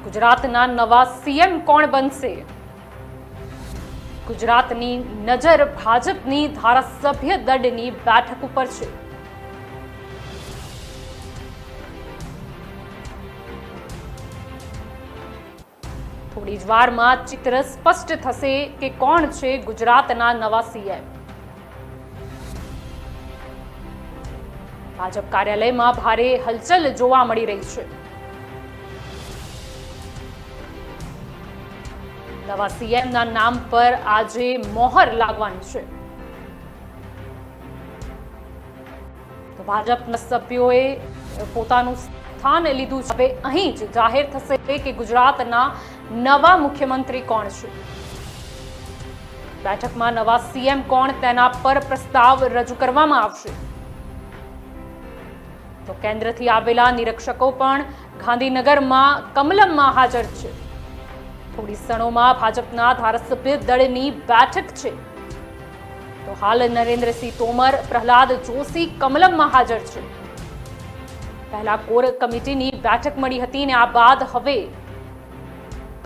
ગુજરાતના નવા સીએમ કોણ બનશે? ગુજરાતની નજર ભાજપની ધારાસભ્ય દળની બેઠક ઉપર છે. થોડી જ વારમાં ચિત્ર સ્પષ્ટ થશે કે કોણ છે ગુજરાતના નવા સીએમ. ભાજપ કાર્યાલયમાં ભારે હલચલ જોવા મળી રહી છે. નવા સીએમના નામ પર આજે મોહર લાગવાની છે. તો ભાજપના સભ્યોએ પોતાનું સ્થાન લીધું છે. હવે અહીં જ જાહેર થશે કે ગુજરાતના નવા મુખ્યમંત્રી કોણ છે. બેઠકમાં નવા સીએમ કોણ તેના પર પ્રસ્તાવ રજૂ કરવામાં આવશે. તો કેન્દ્રથી આવેલા નિરીક્ષકો પણ ગાંધીનગરમાં કમલમમાં હાજર છે. થોડી ક્ષણોમાં ભાજપના ધારાસભ્ય દળની બેઠક છે. તો હાલ નરેન્દ્રસિંહ તોમર, પ્રહલાદ જોશી કમલમમાં હાજર છે. પહેલા કોર કમિટીની બેઠક મળી હતી અને આ બાદ હવે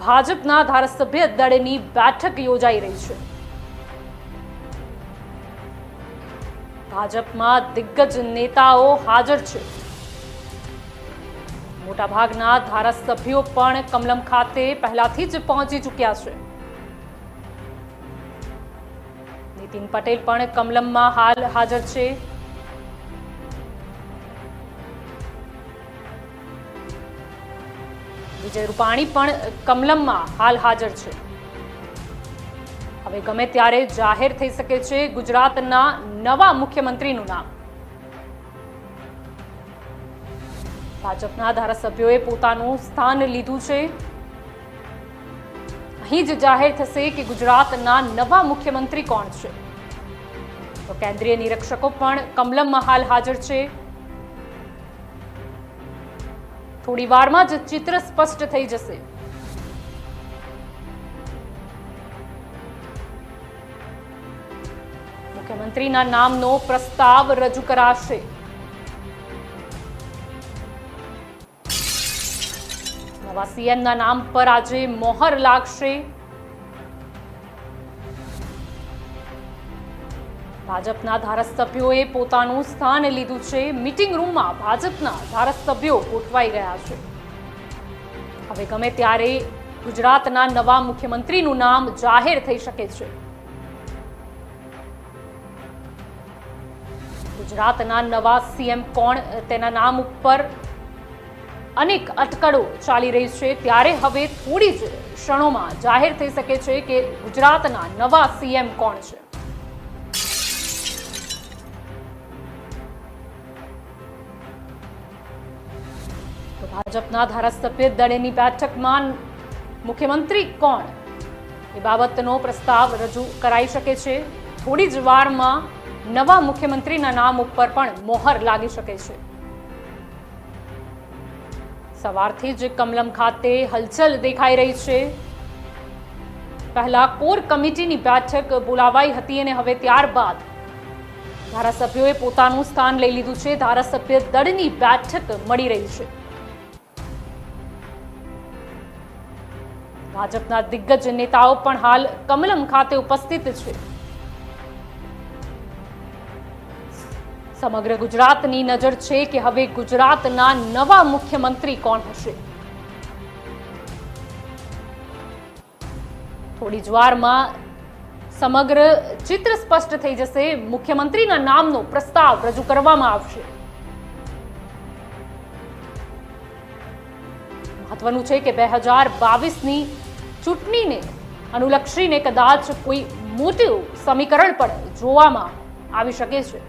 ભાજપના ધારાસભ્ય દળની બેઠક યોજાઈ રહી છે. ભાજપમાં દિગ્ગજ નેતાઓ હાજર છે. મોટાભાગના ધારાસભ્યો પણ કમલમ ખાતે પહેલાથી જ પહોંચી ચૂક્યા છે. નીતિન પટેલ પણ કમલમમાં હાલ હાજર છે. વિજય રૂપાણી પણ કમલમમાં હાલ હાજર છે. હવે ગમે ત્યારે જાહેર થઈ શકે છે ગુજરાતના નવા મુખ્યમંત્રીનું નામ. ભાજપના ધારાસભ્યોએ પોતાનું સ્થાન લીધું છે. અહીં જ જાહેર થશે કે ગુજરાતના નવા મુખ્યમંત્રી કોણ છે. તો કેન્દ્રીય નિરીક્ષકો પણ કમલમમાં હાલ હાજર છે. થોડી વારમાં જ ચિત્ર સ્પષ્ટ થઈ જશે. મુખ્યમંત્રીના નામનો પ્રસ્તાવ રજૂ કરાશે. નવા સીએમના નામ પર આજે મોહર લાગશે. ભાજપના ધારાસભ્યોએ પોતાનું સ્થાન લીધું છે. મીટિંગ રૂમમાં ભાજપના ધારાસભ્યો ગોઠવાઈ ગયા છે. હવે ગમે ત્યારે ગુજરાતના નવા મુખ્યમંત્રીનું નામ જાહેર થઈ શકે છે. ગુજરાતના નવા સીએમ કોણ તેના નામ ઉપર અનેક અટકળો ચાલી રહી છે. ત્યારે હવે થોડી જ ક્ષણોમાં જાહેર થઈ શકે છે કે ગુજરાતના નવા સીએમ કોણ છે. તો ભાજપના ધારાસભ્ય દળની બેઠકમાં મુખ્યમંત્રી કોણ એ બાબતનો પ્રસ્તાવ રજૂ કરાઈ શકે છે. થોડી જ વારમાં નવા મુખ્યમંત્રીના નામ ઉપર પણ મોહર લાગી શકે છે. સવારથી જ કમલમ ખાતે હલચલ દેખાઈ રહી છે. પહેલા કોર કમિટીની બેઠક બોલાવાઈ હતી અને હવે ત્યારબાદ ધારાસભ્યોએ પોતાનું સ્થાન લઈ લીધું છે. ધારાસભ્ય દળની બેઠક મળી રહી છે. ભાજપના દિગ્ગજ નેતાઓ પણ હાલ કમલમ ખાતે ઉપસ્થિત છે. સમગ્ર ગુજરાતની નજર છે કે હવે ગુજરાતના નવા મુખ્યમંત્રી કોણ હશે. થોડી જ વારમાં સમગ્ર ચિત્ર સ્પષ્ટ થઈ જશે. મુખ્યમંત્રીના નામનો પ્રસ્તાવ રજૂ કરવામાં આવશે. મહત્વનું છે કે 2022ની ચૂંટણીને અનુલક્ષીને કદાચ કોઈ મોટું સમીકરણ પણ જોવામાં આવી શકે છે.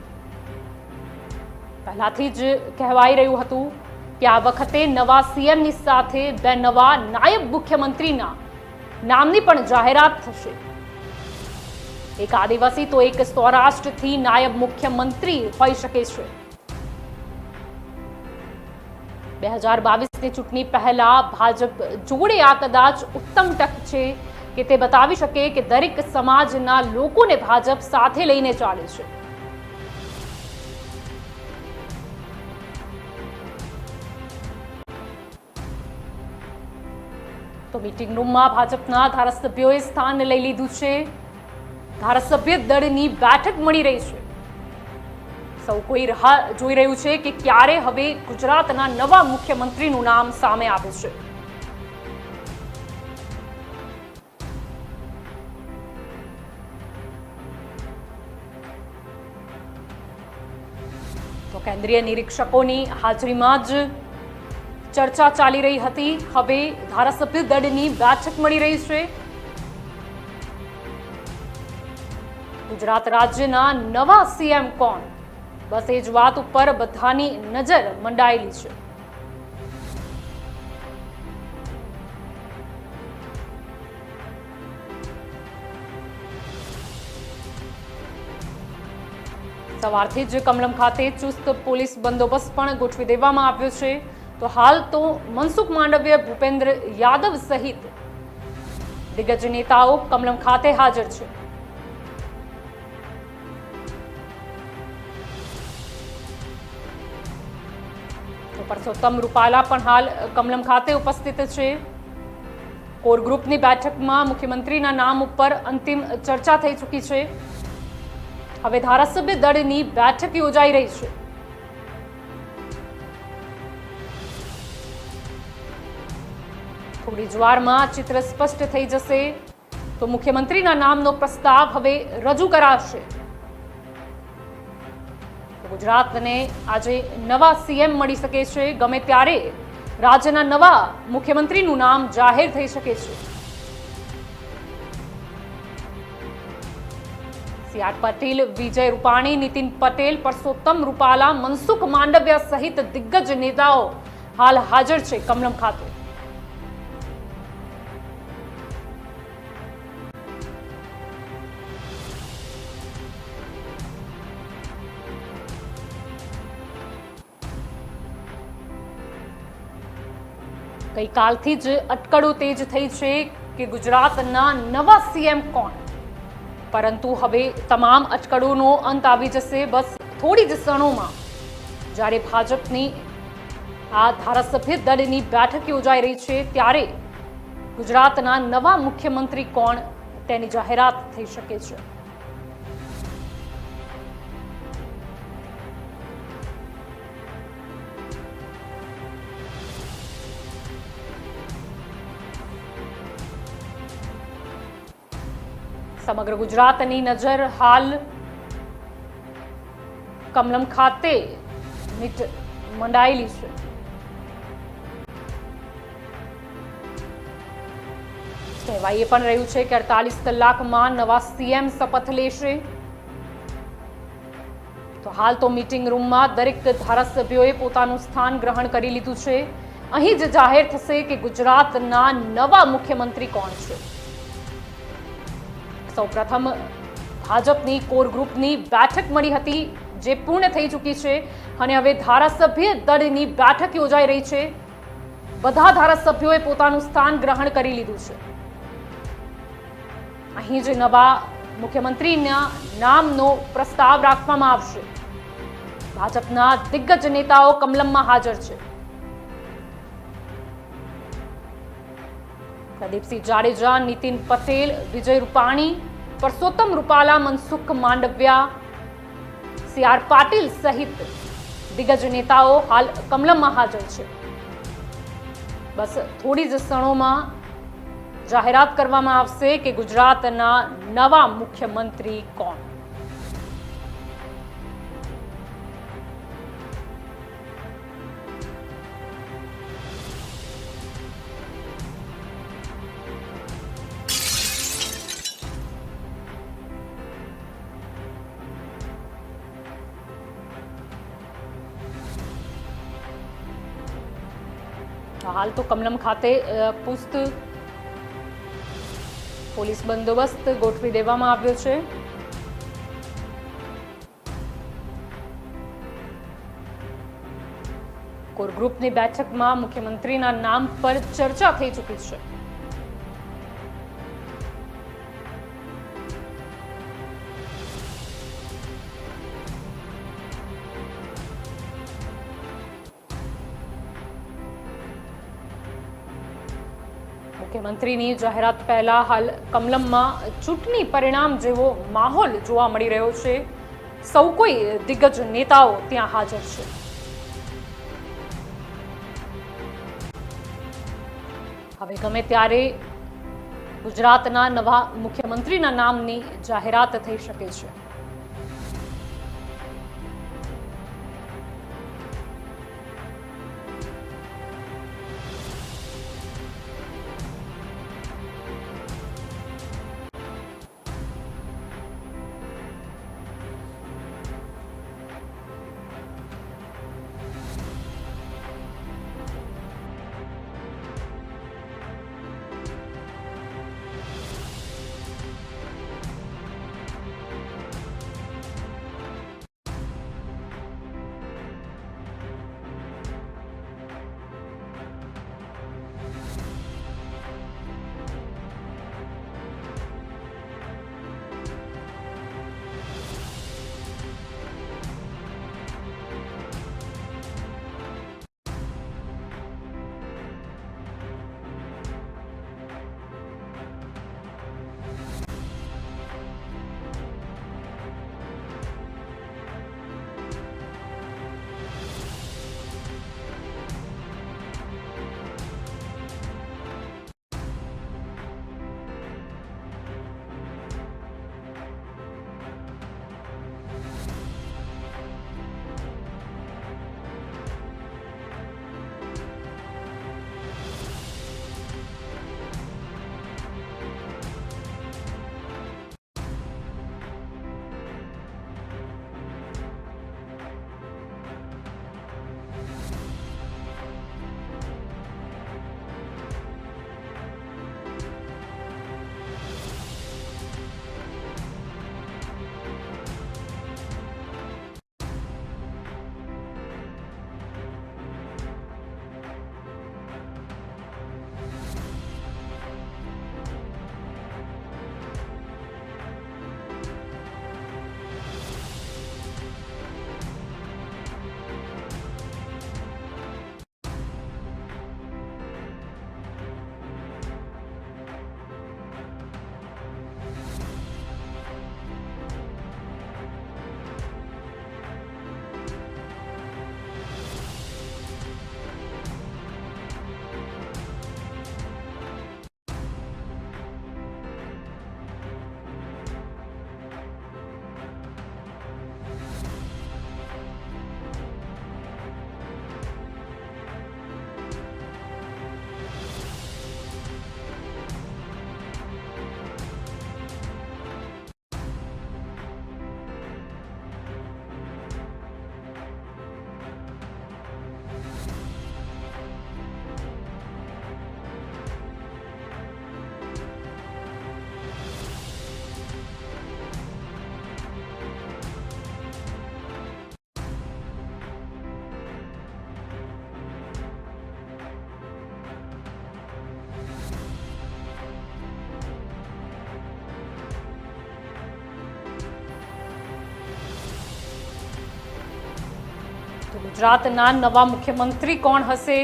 પહેલાથી જ કહેવાઈ રહ્યું હતું કે આ વખતે નવા સીએમની સાથે બે નવા નાયબ મુખ્યમંત્રીના નામની પણ જાહેરાત થશે. એક આદિવાસી તો એક સૌરાષ્ટ્રથી નાયબ મુખ્યમંત્રી હોઈ શકે છે. 2022ની ચૂંટણી પહેલા ભાજપ જોડે આ કદાચ ઉત્તમ તક છે કે તે બતાવી શકે કે દરેક સમાજના લોકોને ભાજપ સાથે લઈને ચાલે છે. તો મીટિંગ રૂમમાં ભાજપના ધારાસભ્યોએ સ્થાન લઈ લીધું છે. ધારાસભ્ય દળની બેઠક મળી રહી છે. સૌ કોઈ રાહ જોઈ રહ્યું છે કે ક્યારે હવે ગુજરાતના નવા મુખ્યમંત્રીનું નામ સામે આવે છે. તો કેન્દ્રીય નિરીક્ષકોની હાજરીમાં જ ચર્ચા ચાલી રહી હતી. હવે ધારાસભ્ય દળની બેઠક મળી રહી છે. ગુજરાત રાજ્યના નવા સીએમ કોણ? બસ એ જ વાત ઉપર બધાની નજર મંડાયેલી છે. સવારથી જ કમલમ ખાતે ચુસ્ત પોલીસ બંદોબસ્ત પણ ગોઠવી દેવામાં આવ્યો છે. તો હાલ તો મનસુખ માંડવિયા, ભૂપેન્દ્ર યાદવ સહિત દિગ્ગજ નેતાઓ કમલમ ખાતે હાજર છે. તો પરસોત્તમ રૂપાલા પણ હાલ કમલમ ખાતે ઉપસ્થિત છે. કોર ગ્રુપની બેઠકમાં મુખ્યમંત્રીના નામ ઉપર અંતિમ ચર્ચા થઈ ચૂકી છે. હવે ધારાસભ્ય દળની બેઠક યોજાઈ રહી છે. થોડી જ વારમાં ચિત્ર સ્પષ્ટ થઈ જશે. તો મુખ્યમંત્રીના નામનો પ્રસ્તાવ હવે રજૂ કરાશે. ગુજરાતને આજે નવા સીએમ મળી શકે છે. ગમે ત્યારે રાજ્યના નવા મુખ્યમંત્રીનું નામ જાહેર થઈ શકે છે. સી.આર. પાટીલ, વિજય રૂપાણી, નીતિન પટેલ, પરસોત્તમ રૂપાલા, મનસુખ માંડવિયા સહિત દિગ્ગજ નેતાઓ હાલ હાજર છે કમલમ ખાતે. ગઈકાલથી જ અટકળો તેજ થઈ છે કે ગુજરાતના નવા સીએમ કોણ? પરંતુ હવે તમામ અટકળોનો અંત આવી જશે. બસ થોડી જ ક્ષણોમાં જ્યારે ભાજપની આ ધારાસભ્ય દળની બેઠક યોજાઈ રહી છે ત્યારે ગુજરાતના નવા મુખ્યમંત્રી કોણ તેની જાહેરાત થઈ શકે છે. સમગ્ર ગુજરાતની નજર હાલ કમલમ ખાતે મંડાયેલી છે. કહેવાય એ પણ રહ્યું છે કે 48 કલાકમાં નવા સીએમ શપથ લેશે. તો હાલ તો મીટિંગ રૂમમાં દરેક ધારાસભ્યોએ પોતાનું સ્થાન ગ્રહણ કરી લીધું છે. અહીં જ જાહેર થશે કે ગુજરાતના નવા મુખ્યમંત્રી કોણ છે. સૌપ્રથમ ભાજપની કોર ગ્રુપની બેઠક મળી હતી જે પૂર્ણ થઈ ચૂકી છે અને હવે ધારાસભ્ય દળની બેઠક યોજાઈ રહી છે. બધા ધારાસભ્યોએ પોતાનું સ્થાન ગ્રહણ કરી લીધું છે. અહીં જ નવા મુખ્યમંત્રીના નામનો પ્રસ્તાવ રાખવામાં આવશે. ભાજપના દિગ્ગજ નેતાઓ કમલમમાં હાજર છે. પ્રદીપસિંહ જાડેજા, નીતિન પટેલ, વિજય રૂપાણી, પરસોત્તમ રૂપાલા, મનસુખ માંડવિયા, સી.આર. પાટીલ સહિત દિગ્ગજ નેતાઓ હાલ કમલમમાં હાજર છે. બસ થોડી જ ક્ષણોમાં જાહેરાત કરવામાં આવશે કે ગુજરાતના નવા મુખ્યમંત્રી કોણ. હાલ તો કમલમ ખાતે પુખ્ત પોલીસ બંદોબસ્ત ગોઠવી દેવામાં આવ્યો છે. કોર ગ્રુપની બેઠકમાં મુખ્યમંત્રીના નામ પર ચર્ચા થઈ ચૂકી છે. મુખ્યમંત્રીની જાહેરાત પહેલા હાલ કમલમમાં ચૂંટણી પરિણામ જેવો માહોલ જોવા મળી રહ્યો છે. સૌ કોઈ દિગ્ગજ નેતાઓ ત્યાં હાજર છે. હવે ગમે ત્યારે ગુજરાતના નવા મુખ્યમંત્રીના નામની જાહેરાત થઈ શકે છે. ગુજરાતના નવા મુખ્યમંત્રી કોણ હશે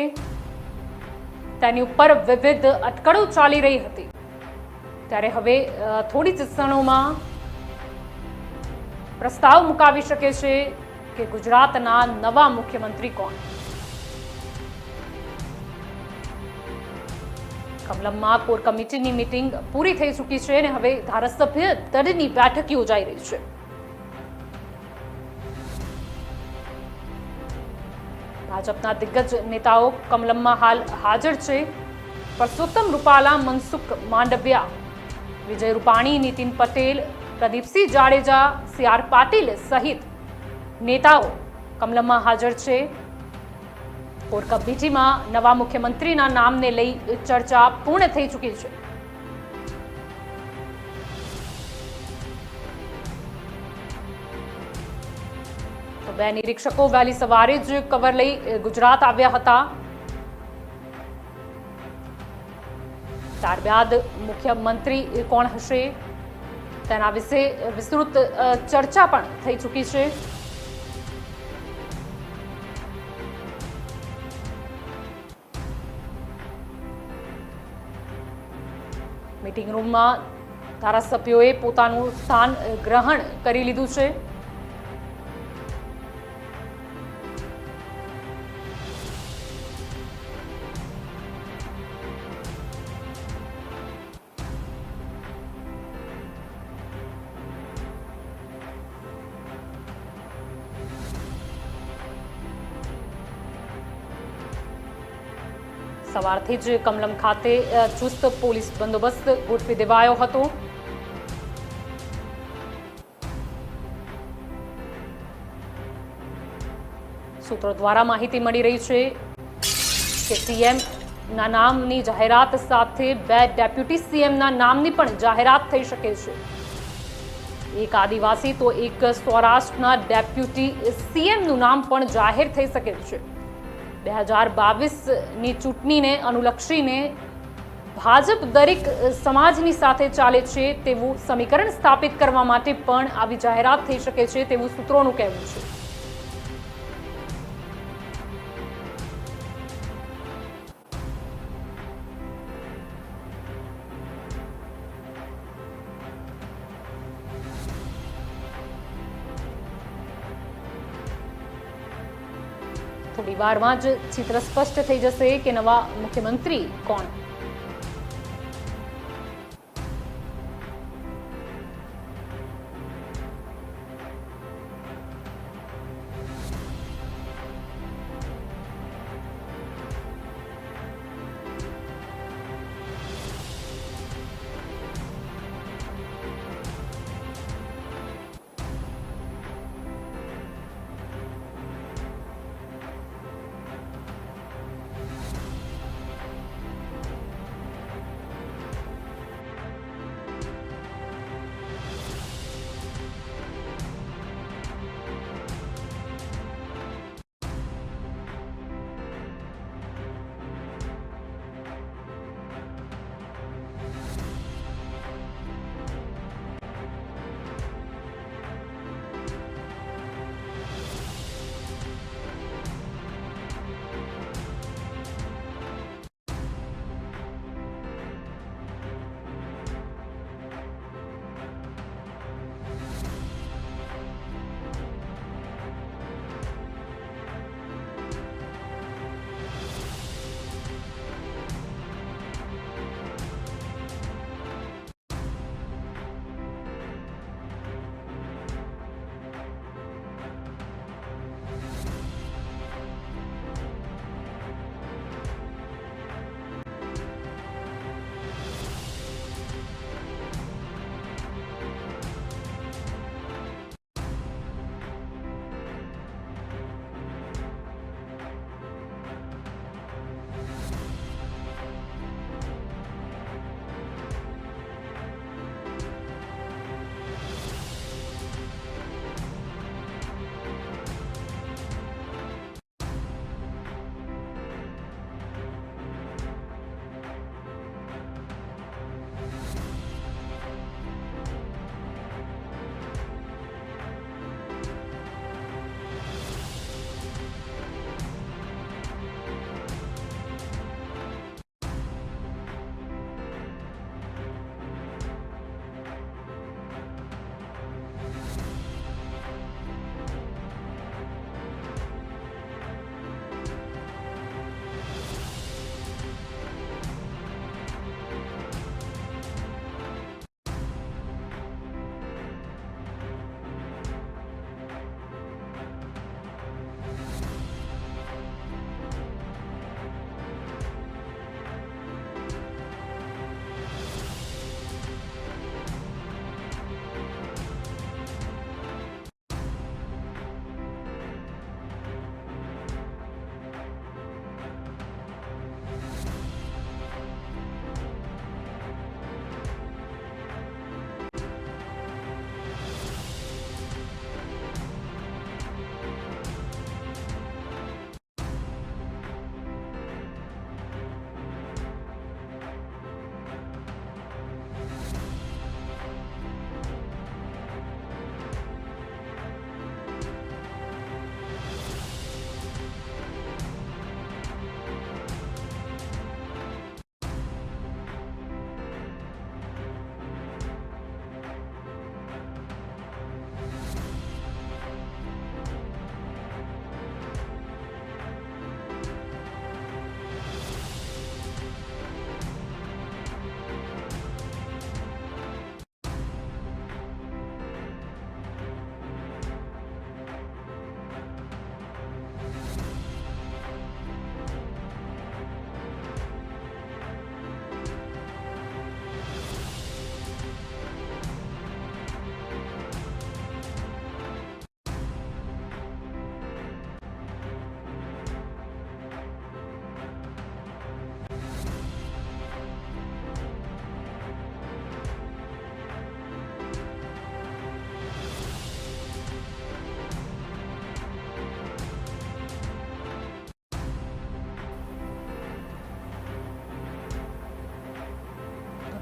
તેની ઉપર વિવિધ અટકળો ચાલી રહી હતી. ત્યારે હવે થોડી જ ક્ષણોમાં પ્રસ્તાવ મુકાવી શકે છે કે ગુજરાતના નવા મુખ્યમંત્રી કોણ. કમલમમાં કોર કમિટીની મીટિંગ પૂરી થઈ ચૂકી છે અને હવે ધારાસભ્ય દળની બેઠક યોજાઈ રહી છે. ભાજપના દિગ્ગજ નેતાઓ કમલમમાં હાલ હાજર છે. પરસોત્તમ રૂપાલા, મનસુખ માંડવિયા, વિજય રૂપાણી, નીતિન પટેલ, પ્રદીપસિંહ જાડેજા, CR પાટીલ સહિત નેતાઓ કમલમમાં હાજર છે. કોર કમિટીમાં નવા મુખ્યમંત્રીના નામને લઈ ચર્ચા પૂર્ણ થઈ ચૂકી છે. બે નિરીક્ષકો વહેલી સવારે જ કવર લઈ ગુજરાત આવ્યા હતા. ત્યારબાદ મુખ્યમંત્રી કોણ હશે તેના વિશે વિસ્તૃત ચર્ચા પણ થઈ ચૂકી છે. મીટિંગ રૂમમાં ધારાસભ્યોએ પોતાનું સ્થાન ગ્રહણ કરી લીધું છે. સવારથી જ કમલમ ખાતે ચુસ્ત પોલીસ બંદોબસ્ત ગોઠવી દેવાયો હતો. સૂત્રો દ્વારા માહિતી મળી રહી છે કે સીએમના નામની જાહેરાત સાથે 2 ડેપ્યુટી સીએમના નામની પણ જાહેરાત થઈ શકે છે. એક આદિવાસી તો એક સૌરાષ્ટ્રના ડેપ્યુટી સીએમનું નામ પણ જાહેર થઈ શકે છે. 2022ની ચૂંટણીને અનુલક્ષીને ભાજપ દરેક સમાજની સાથે ચાલે છે તેવું સમીકરણ સ્થાપિત કરવા માટે પણ આવી જાહેરાત થઈ શકે છે તેવું સૂત્રોનું કહેવું છે. થોડી વારમાં જ ચિત્ર સ્પષ્ટ થઈ જશે કે નવા મુખ્યમંત્રી કોણ.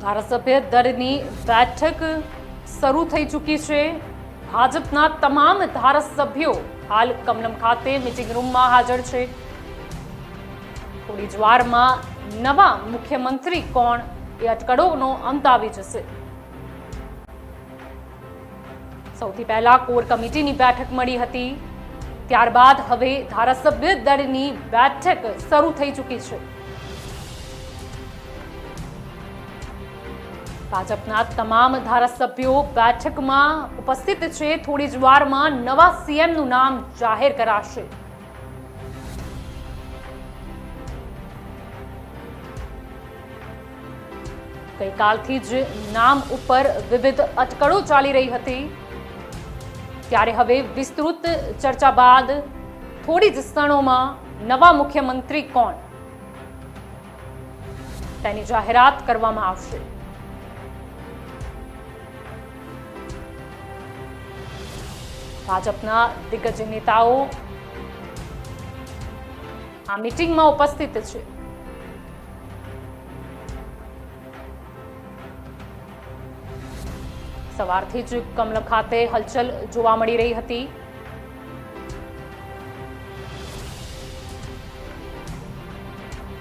ધારાસભ્ય દળની બેઠક શરૂ થઈ ચૂકી છે. ભાજપના તમામ ધારાસભ્યો હાલ કમલમ ખાતે મીટિંગ રૂમમાં હાજર છે. થોડી જ વારમાં નવા મુખ્યમંત્રી કોણ એ અટકળોનો અંત આવી જશે. સૌથી પહેલા કોર કમિટીની બેઠક મળી હતી. ત્યારબાદ હવે ધારાસભ્ય દળની બેઠક શરૂ થઈ ચૂકી છે. ભાજપના તમામ ધારાસભ્યો બેઠકમાં ઉપસ્થિત છે. થોડી જ વારમાં નવા સીએમનું નામ જાહેર કરાશે. ગઈકાલથી જ નામ ઉપર વિવિધ અટકળો ચાલી રહી હતી, ત્યારે હવે વિસ્તૃત ચર્ચા બાદ થોડી જ ક્ષણોમાં નવા મુખ્યમંત્રી કોણ તેની જાહેરાત કરવામાં આવશે. ભાજપના દિગ્ગજ નેતાઓ આ મીટિંગમાં ઉપસ્થિત છે. સવારથી જ કમલમ ખાતે હલચલ જોવા મળી રહી હતી.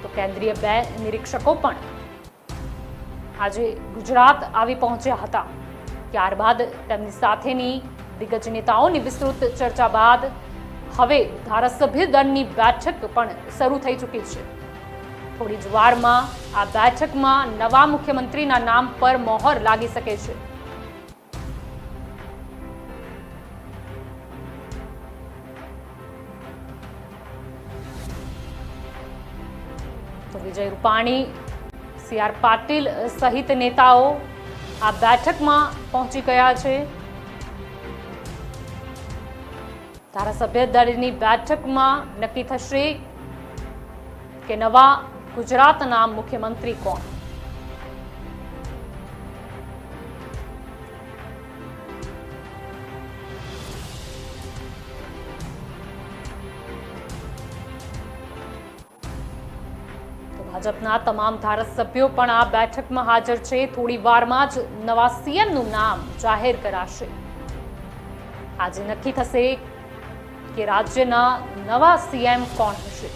તો કેન્દ્રીય બે નિરીક્ષકો પણ આજે ગુજરાત આવી પહોંચ્યા હતા. ત્યારબાદ તેમની સાથેની દિગ્ગજ નેતાઓની વિસ્તૃત ચર્ચા બાદ હવે ધારાસભ્ય દળની બેઠક પણ શરૂ થઈ ચૂકી છે. થોડી જ વારમાં આ બેઠકમાં નવા મુખ્યમંત્રીના નામ પર મોહર લાગી શકે છે. તો વિજય રૂપાણી, સી.આર. પાટીલ સહિત નેતાઓ આ બેઠકમાં પહોંચી ગયા છે. ધારાસભ્ય દળની બેઠકમાં નક્કી થશે કે નવા ગુજરાતના મુખ્યમંત્રી કોણ. ભાજપના તમામ ધારાસભ્યો પણ આ બેઠકમાં હાજર છે. થોડી વારમાં જ નવા સીએમનું નામ જાહેર કરાશે. આજે નક્કી થશે કે રાજ્યના નવા સીએમ કોણ હશે.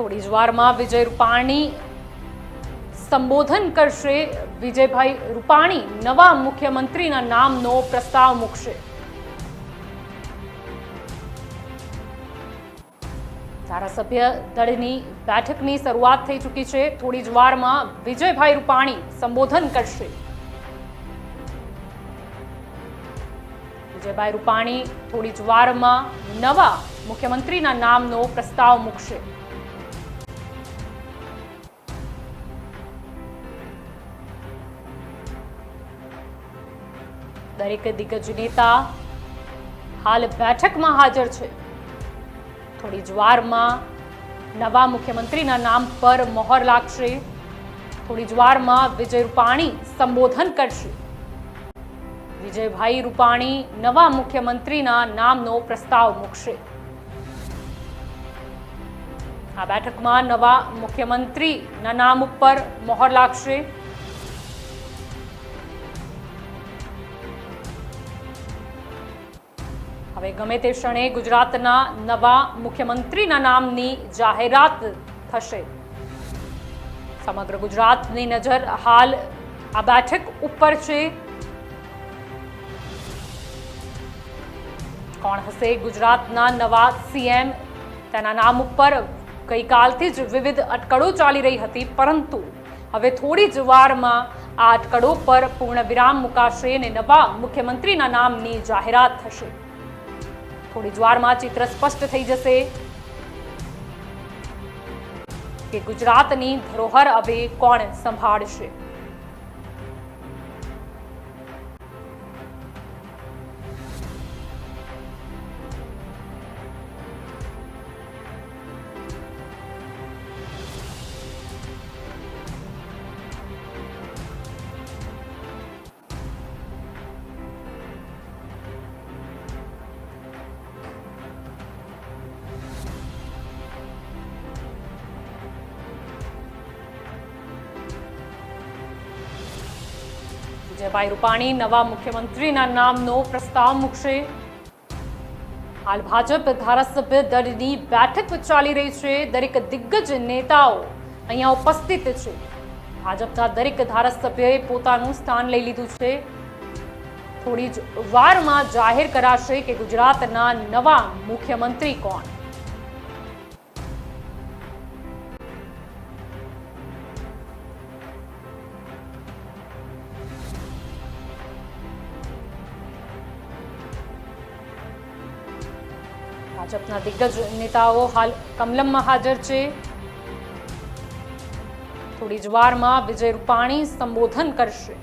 થોડી જ વારમાં વિજય રૂપાણી સંબોધન કરશે. વિજયભાઈ રૂપાણી નવા મુખ્યમંત્રીના નામનો પ્રસ્તાવ મૂકશે. ધારાસભ્ય દળની બેઠકની શરૂઆત થઈ ચૂકી છે. થોડી જ વારમાં વિજયભાઈ રૂપાણી સંબોધન કરશે. વિજયભાઈ રૂપાણી થોડી જ વારમાં નવા મુખ્યમંત્રીના નામનો પ્રસ્તાવ મૂકશે. દરેક દિગ્ગજ નેતા હાલ બેઠકમાં હાજર છે. થોડી જ વારમાં નવા મુખ્યમંત્રીના નામ પર મહોર લાગશે. થોડી જ વારમાં વિજય રૂપાણી સંબોધન કરશે. વિજયભાઈ રૂપાણી નવા મુખ્યમંત્રીના નામનો પ્રસ્તાવ મૂકશે. આ બેઠકમાં નવા મુખ્યમંત્રીના નામ ઉપર મહોર લાગશે. હવે ગમે તે ક્ષણે ગુજરાતના નવા મુખ્યમંત્રીના નામની જાહેરાત થશે. સમગ્ર ગુજરાતની નજર હાલ આ બેઠક ઉપર છે. કોણ હશે ગુજરાતના નવા સીએમ? તેના નામ ઉપર ગઈકાલથી જ વિવિધ અટકળો ચાલી રહી હતી, પરંતુ હવે થોડી જ વારમાં આ અટકળો પર પૂર્ણ વિરામ મુકાશે અને નવા મુખ્યમંત્રીના નામની જાહેરાત થશે. થોડી જ વારમાં ચિત્ર સ્પષ્ટ થઈ જશે કે ગુજરાતની ધરોહર હવે કોણ સંભાળશે. વિજયભાઈ રૂપાણી નવા મુખ્યમંત્રીના નામનો પ્રસ્તાવ મૂકશે. હાલ ભાજપ ધારાસભ્ય દળની બેઠક ચાલી રહી છે. દરેક દિગ્ગજ નેતાઓ અહીંયા ઉપસ્થિત છે. ભાજપના દરેક ધારાસભ્યએ પોતાનું સ્થાન લઈ લીધું છે. થોડી જ વારમાં જાહેર કરાશે કે ગુજરાતના નવા મુખ્યમંત્રી કોણ. ભાજપના દિગ્ગજ નેતાઓ હાલ કમલમમાં હાજર છે. થોડી જ વારમાં વિજય રૂપાણી સંબોધન કરશે.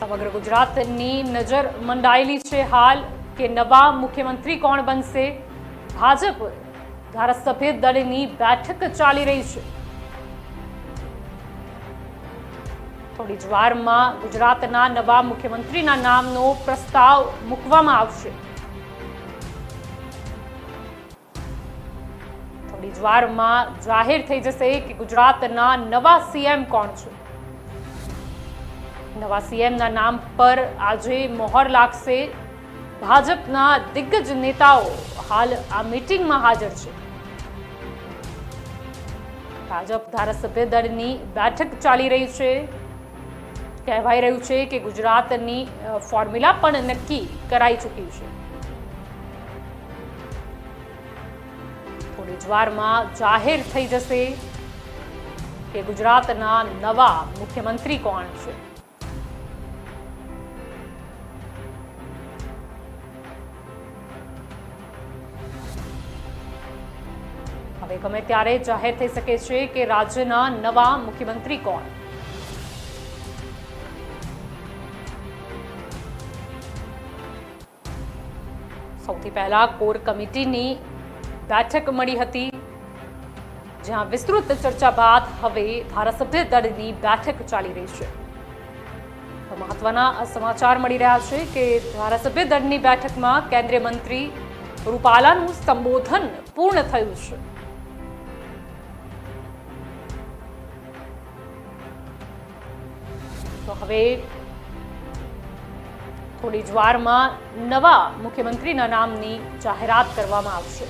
સમગ્ર ગુજરાતની નજર મંડાયેલી છે હાલ કે નવા મુખ્યમંત્રી કોણ બનશે. ભાજપ ધારાસભ્ય દળની બેઠક ચાલી રહી છે. થોડી જ વારમાં ગુજરાતના નવા મુખ્યમંત્રીના નામનો પ્રસ્તાવ મૂકવામાં આવશે. થોડી જ વારમાં જાહેર થઈ જશે કે ગુજરાતના નવા સીએમ કોણ છે. નવા સીએમના નામ પર આજે મહોર લાગશે. ભાજપના દિગ્ગજ નેતાઓ હાલ આ મીટિંગમાં હાજર છે. ભાજપ ધારાસભ્ય દળની બેઠક ચાલી રહી છે. કહેવાઈ રહ્યું છે કે ગુજરાતની ફોર્મ્યુલા પણ નક્કી કરાઈ ચૂકી છે. થોડી જ વારમાં જાહેર થઈ જશે કે ગુજરાતના નવા મુખ્યમંત્રી કોણ છે. હવે ગમે ત્યારે જાહેર થઈ શકે છે કે રાજ્યના નવા મુખ્યમંત્રી કોણ. સૌથી પહેલા કોર કમિટીની બેઠક મળી હતી, જ્યાં વિસ્તૃત ચર્ચા બાદ હવે ધારાસભ્ય દળની બેઠક ચાલી રહી છે. મહત્વના સમાચાર મળી રહ્યા છે કે ધારાસભ્ય દળની બેઠકમાં કેન્દ્રીય મંત્રી રૂપાલાનું સંબોધન પૂર્ણ થયું છે. તો હવે થોડી જ વારમાં નવા મુખ્યમંત્રીના નામની જાહેરાત કરવામાં આવશે.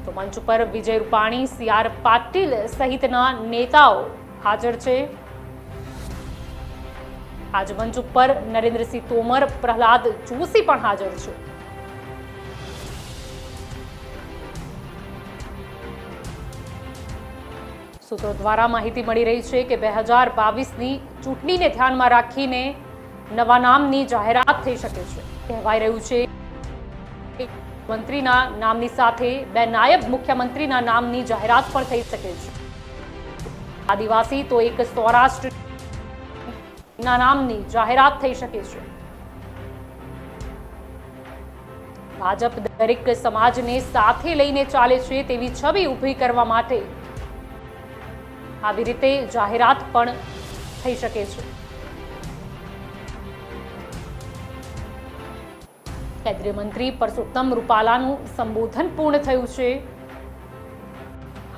તો મંચ ઉપર વિજય રૂપાણી, સી.આર. પાટીલ સહિતના નેતાઓ હાજર છે. આજ મંચ ઉપર નરેન્દ્રસિંહ તોમર, પ્રહલાદ જોશી પણ હાજર છે. સૂત્રો દ્વારા માહિતી મળી રહી છે કે 2022ની ચૂંટણીને ધ્યાનમાં રાખીને નવા નામની જાહેરાત થઈ શકે છે. કહેવાઈ રહ્યું છે કે મંત્રીના નામની સાથે 2 નાયબ મુખ્યમંત્રીના નામની જાહેરાત પણ થઈ શકે છે. આદિવાસી તો એક સૌરાષ્ટ્રના નામની જાહેરાત થઈ શકે છે. ભાજપ દરેક સમાજને સાથે લઈને ચાલે છે તેવી છબી ઊભી કરવા માટે આવી રીતે જાહેરાત પણ થઈ શકે છે. કેન્દ્રીય મંત્રી પરસોત્તમ રૂપાલાનું સંબોધન પૂર્ણ થયું છે.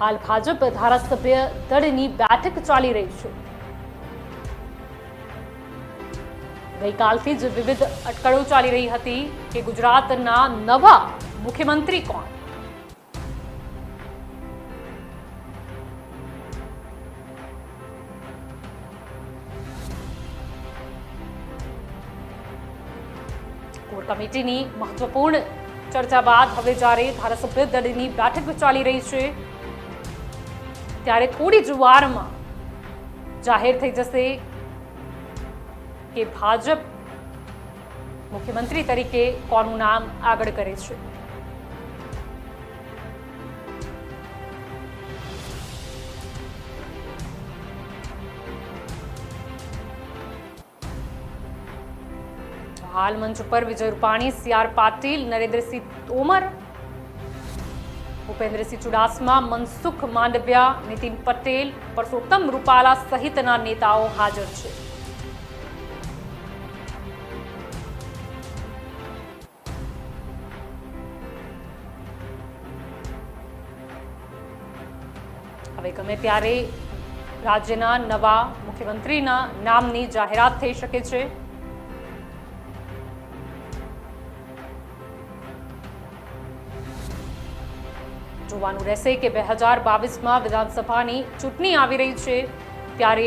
હાલ ભાજપ ધારાસભ્ય દળની બેઠક ચાલી રહી છે. ગઈકાલથી જ વિવિધ અટકળો ચાલી રહી હતી કે ગુજરાતના નવા મુખ્યમંત્રી કોણ. કોર કમિટીની મહત્વપૂર્ણ ચર્ચા બાદ હવે જ્યારે ધારાસભ્ય દળની બેઠક ચાલી રહી છે, ત્યારે થોડી જ વારમાં જાહેર થઈ જશે કે ભાજપ મુખ્યમંત્રી તરીકે કોનું નામ આગળ કરે છે. હાલ મંચ ઉપર વિજય રૂપાણી, સી.આર. પાટીલ, નરેન્દ્રસિંહ તોમર, ભૂપેન્દ્રસિંહ ચુડાસમા, મનસુખ માંડવિયા, નીતિન પટેલ, પરસોત્તમ રૂપાલા સહિતના નેતાઓ હાજર છે. હવે ગમે ત્યારે રાજ્યના નવા મુખ્યમંત્રીના નામની જાહેરાત થઈ શકે છે. જોવાનું રહેશે કે 2022માં વિધાનસભાની ચૂંટણી આવી રહી છે, ત્યારે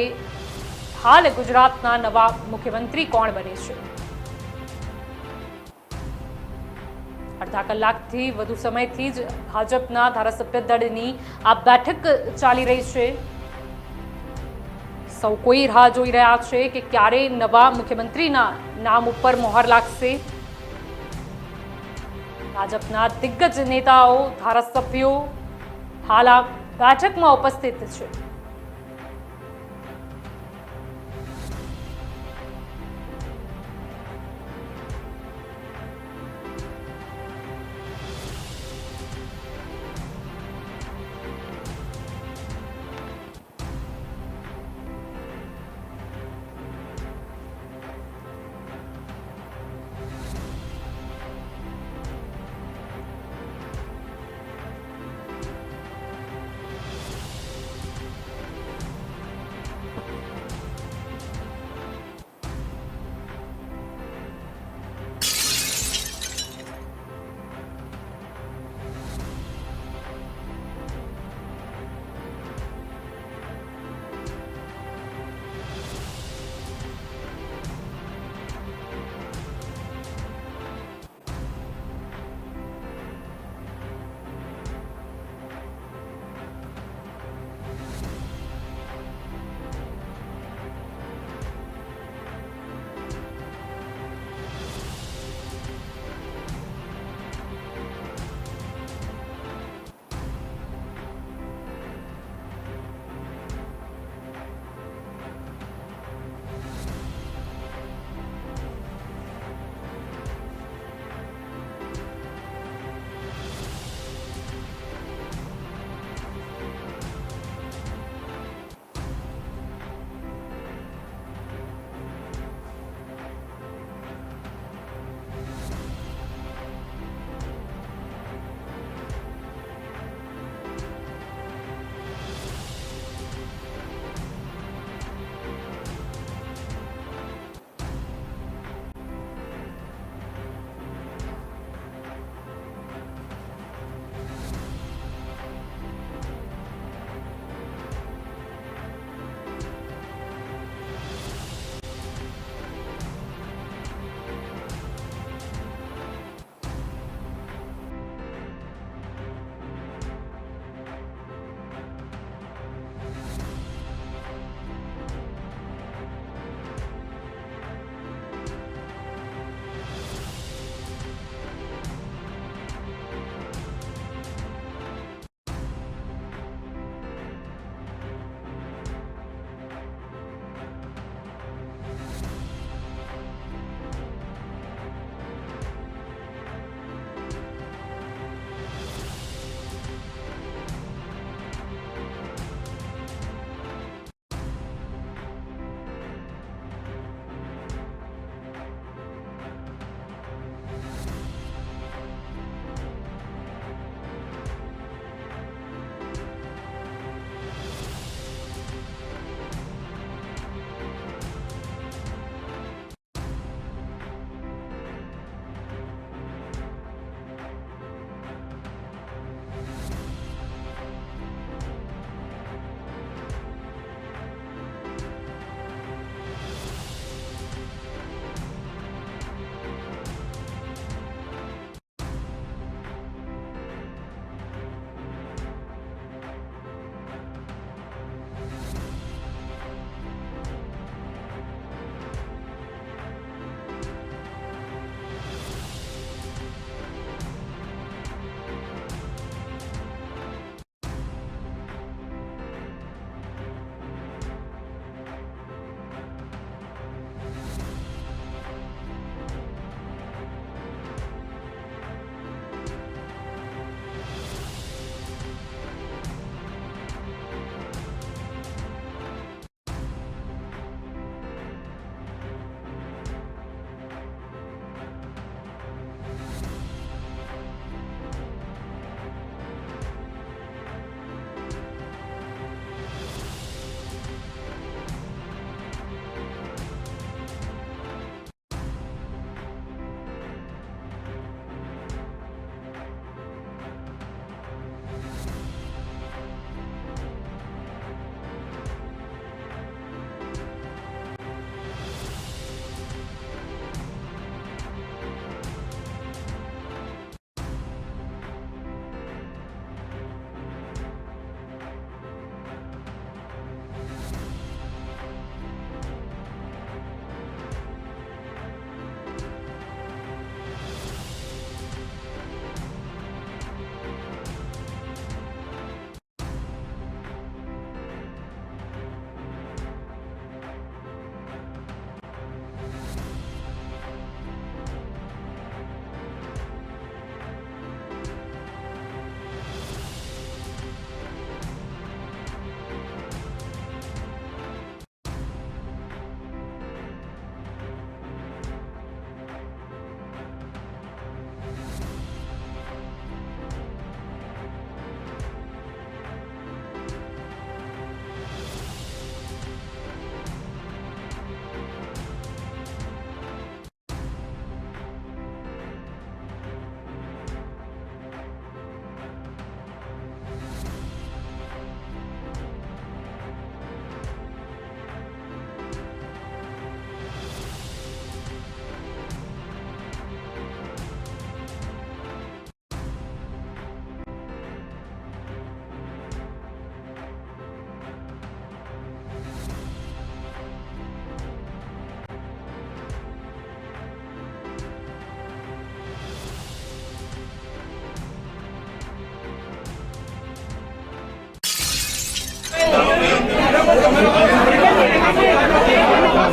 હાલ ગુજરાતના નવા મુખ્યમંત્રી કોણ બને છે. અડધા કલાકથી વધુ સમયથી જ ભાજપના ધારાસભ્ય દળની આ બેઠક ચાલી રહી છે. સૌ કોઈ રાહ જોઈ રહ્યા છે કે ક્યારે નવા મુખ્યમંત્રીના નામ ઉપર મહોર લાગશે. ભાજપના દિગ્ગજ નેતાઓ, ધારાસભ્યો હાલ આ બેઠકમાં ઉપસ્થિત છે.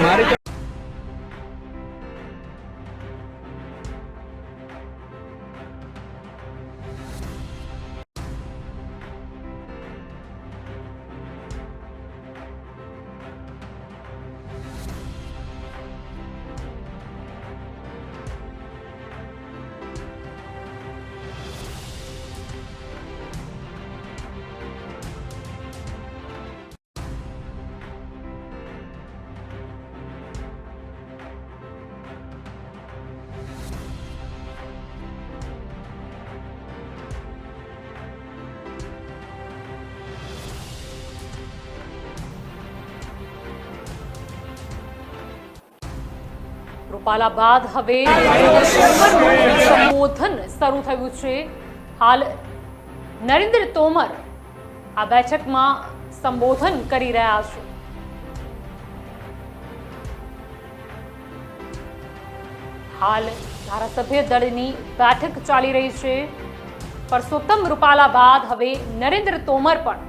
મારી રૂપાલા બાદ હવે સંબોધન શરૂ થયું છે. હાલ નરેન્દ્ર તોમર આ બેઠકમાં સંબોધન કરી રહ્યા છે. હાલ ધારાસભ્ય દળની બેઠક ચાલી રહી છે. પરસોત્તમ રૂપાલા બાદ હવે નરેન્દ્ર તોમર પણ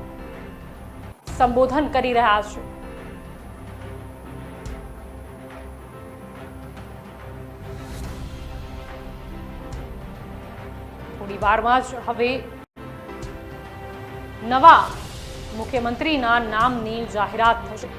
સંબોધન કરી રહ્યા છે. થોડી વારમાં જ હવે નવા મુખ્યમંત્રીના નામની જાહેરાત થશે.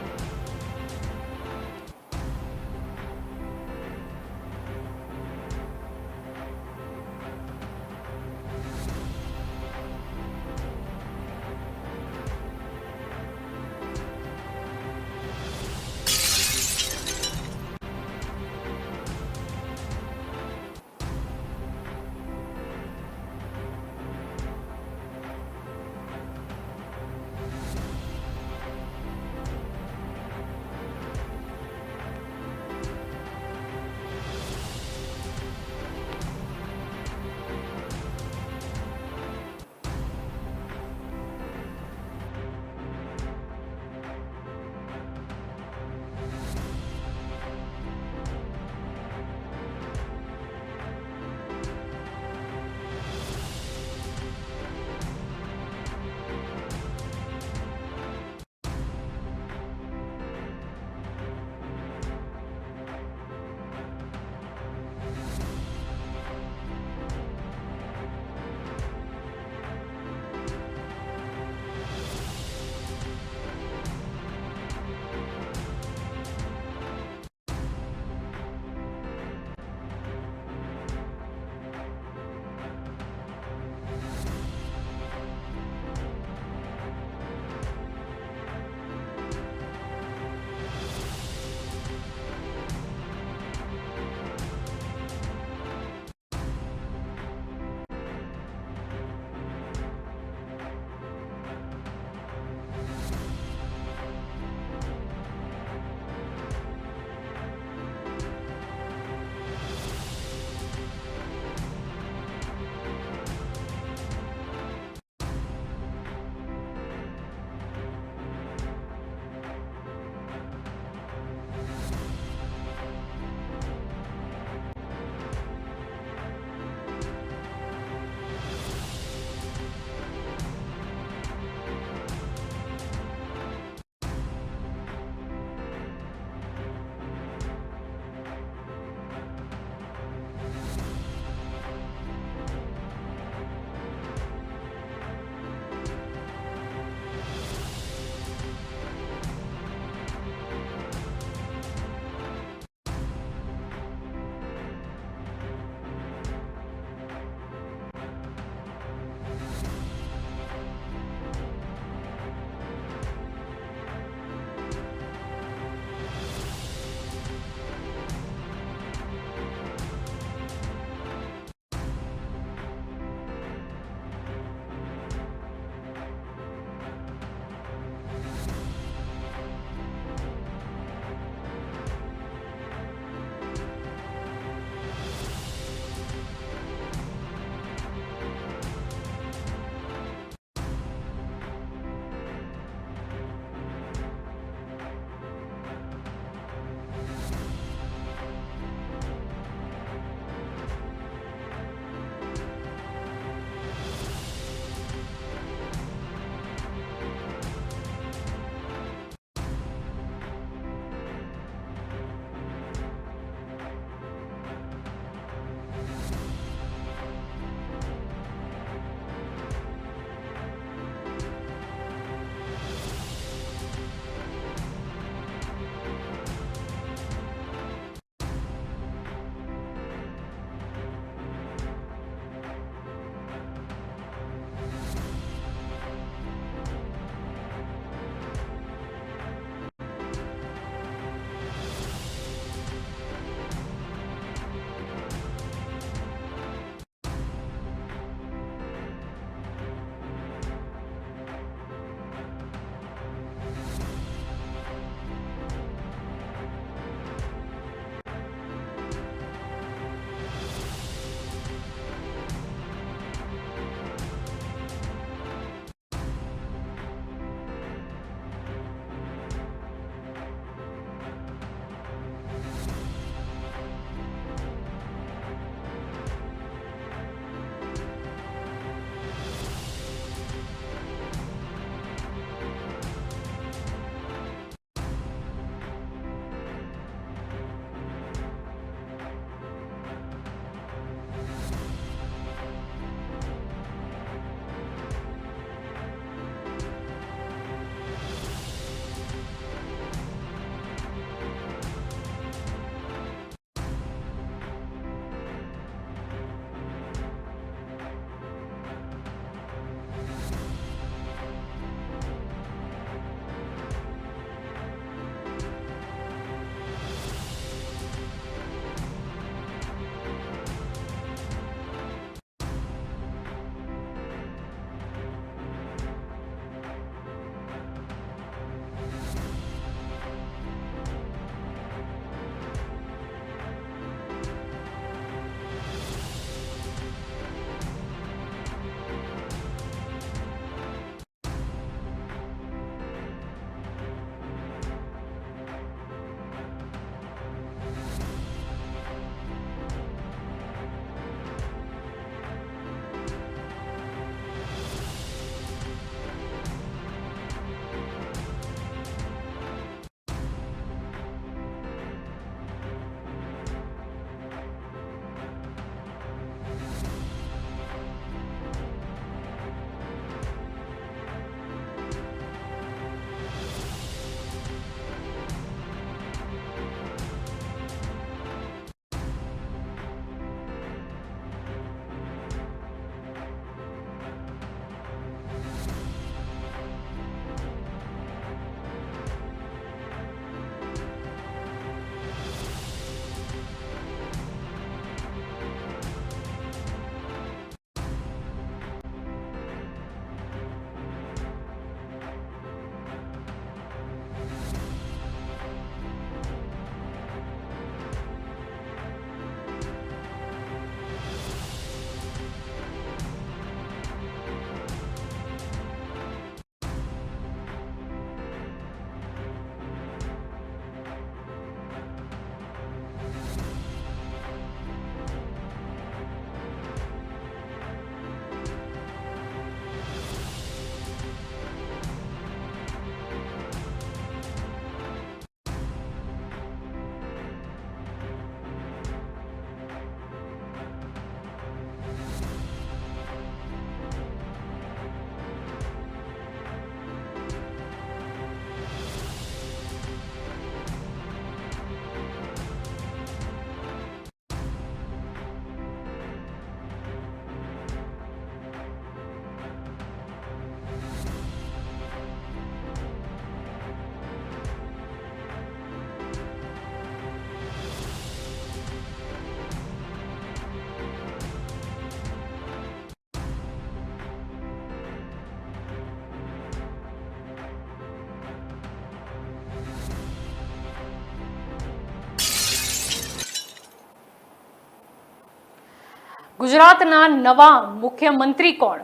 ગુજરાતના નવા મુખ્યમંત્રી કોણ?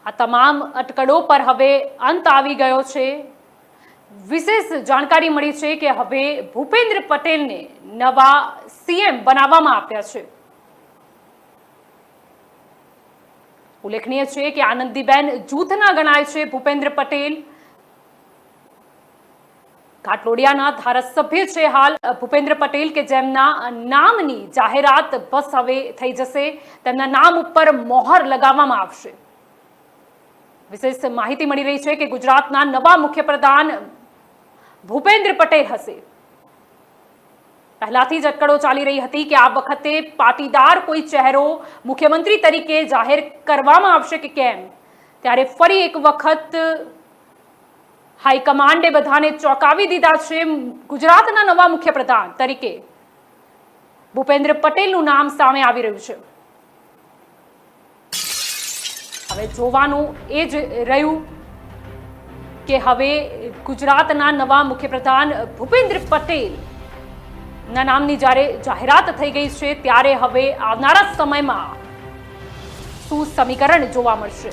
આ તમામ અટકળો પર હવે અંત આવી ગયો છે. વિશેષ જાણકારી મળી છે કે હવે ભૂપેન્દ્ર પટેલને નવા સીએમ બનાવવામાં આવ્યા છે. ઉલ્લેખનીય છે કે આનંદીબેન જૂથના ગણાય છે ભૂપેન્દ્ર પટેલ. ઘાટલોડિયાના ધારાસભ્ય છે હાલ ભૂપેન્દ્ર પટેલ, કે જેમના નામની જાહેરાત બસ હવે થઈ જશે. તેમના નામ ઉપર મોહર લગાવવામાં આવશે. વિશેષ માહિતી મળી રહી છે કે ગુજરાતના નવા મુખ્યપ્રધાન ભૂપેન્દ્ર પટેલ હશે. પહેલાથી જ અટકળો ચાલી રહી હતી કે આ વખતે પાટીદાર કોઈ ચહેરો મુખ્યમંત્રી તરીકે જાહેર કરવામાં આવશે કે કેમ. ત્યારે ફરી એક વખત હાઈકમાન્ડે બધાને ચોંકાવી દીધા છે. ગુજરાતના નવા મુખ્યપ્રધાન તરીકે ભૂપેન્દ્ર પટેલનું નામ સામે આવી રહ્યું છે. હવે જોવાનું એ જ રહ્યું કે હવે ગુજરાતના નવા મુખ્યપ્રધાન ભૂપેન્દ્ર પટેલ ના નામની જ્યારે જાહેરાત થઈ ગઈ છે, ત્યારે હવે આવનારા સમયમાં શું સમીકરણ જોવા મળશે.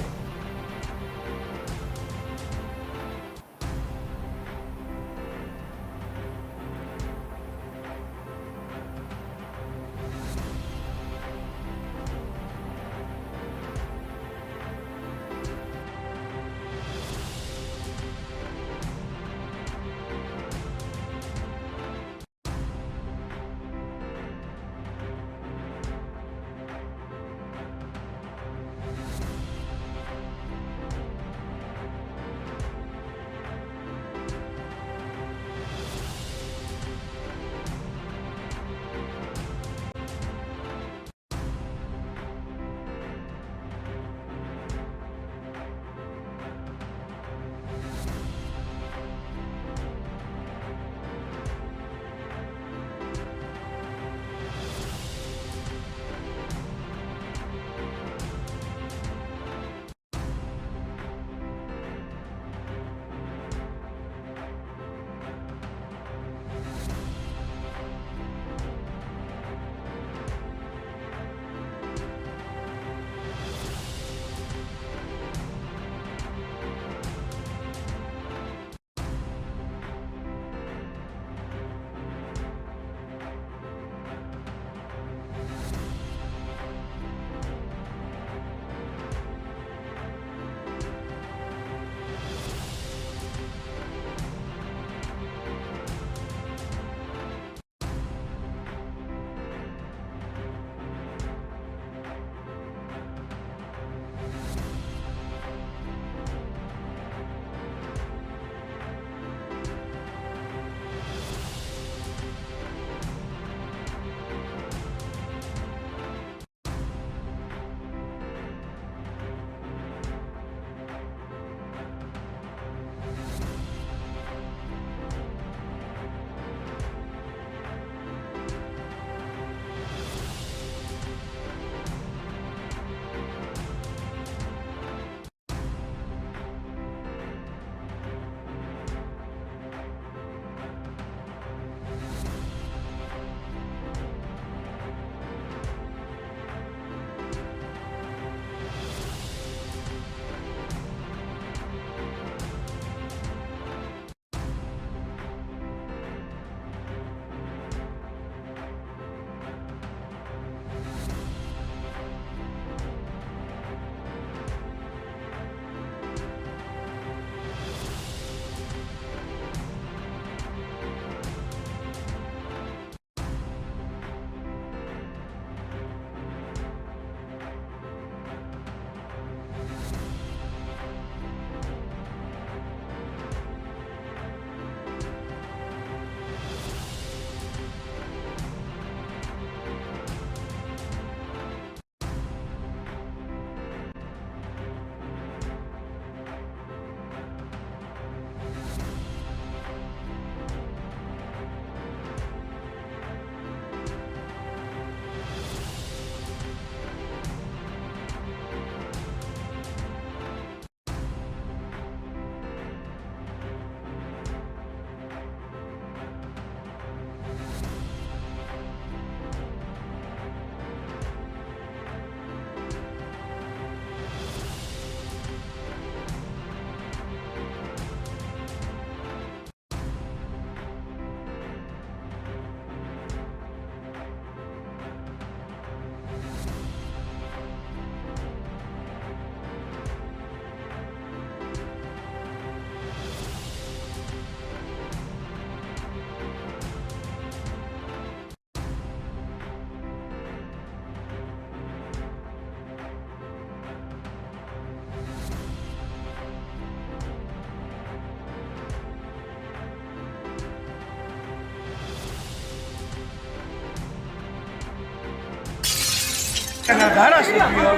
ધારાસભ્ય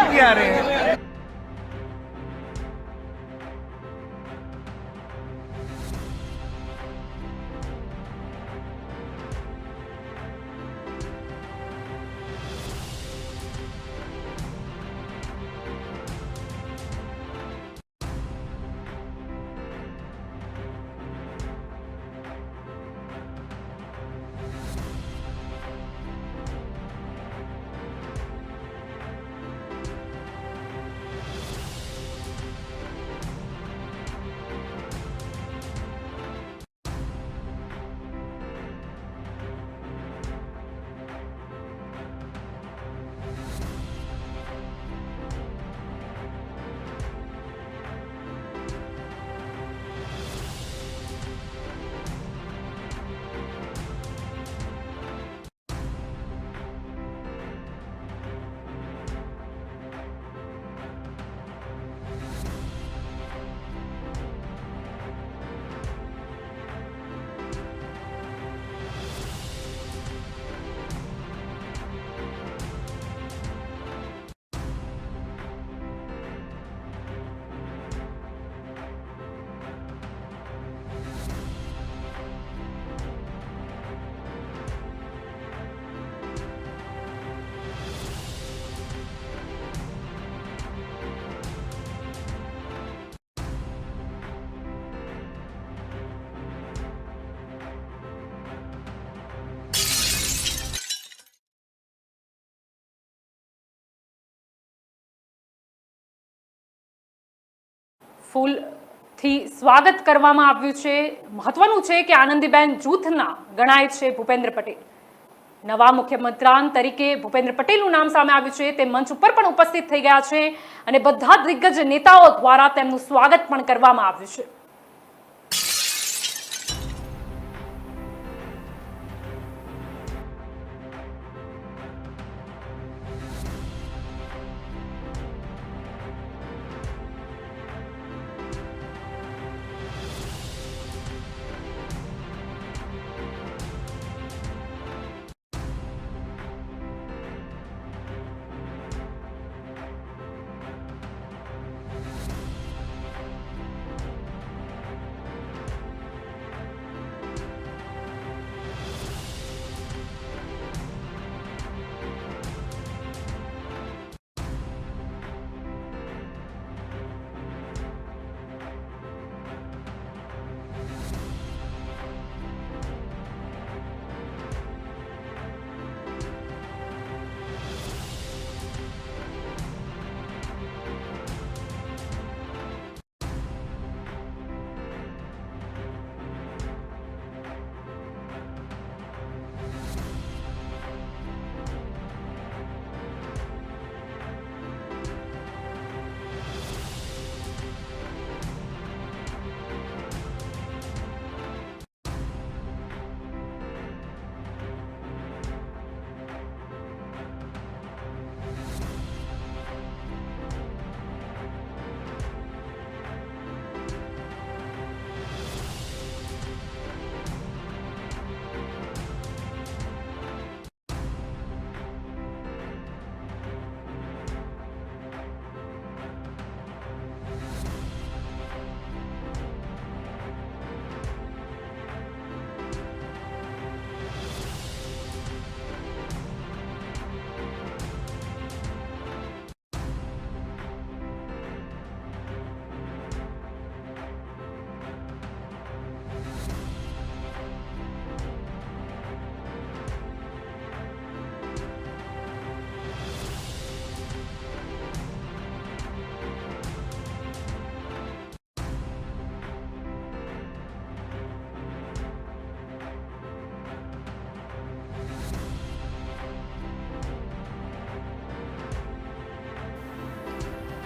અત્યારે ફૂલથી સ્વાગત કરવામાં આવ્યું છે. મહત્વનું છે કે આનંદીબેન જૂથના ગણાય છે ભૂપેન્દ્ર પટેલ. નવા મુખ્યમંત્રી તરીકે ભૂપેન્દ્ર પટેલનું નામ સામે આવ્યું છે. તે મંચ ઉપર પણ ઉપસ્થિત થઈ ગયા છે અને બધા દિગ્ગજ નેતાઓ દ્વારા તેમનું સ્વાગત પણ કરવામાં આવ્યું છે.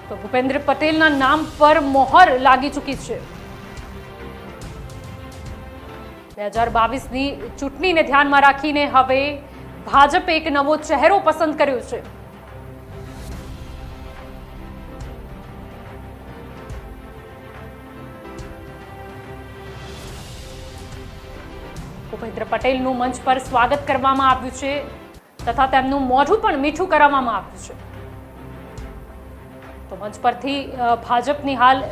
તો ભૂપેન્દ્ર પટેલના નામ પર મોહર લાગી ચૂકી છે. 2022ની ચૂંટણીને ધ્યાનમાં રાખીને હવે ભાજપે એક નવો ચહેરો પસંદ કર્યો છે. ભૂપેન્દ્ર પટેલનું મંચ પર સ્વાગત કરવામાં આવ્યું છે. તથા તેમનું મોઢું પણ મીઠું કરાવવામાં આવ્યું છે. તો મંચ પરથી ભાજપની હાલ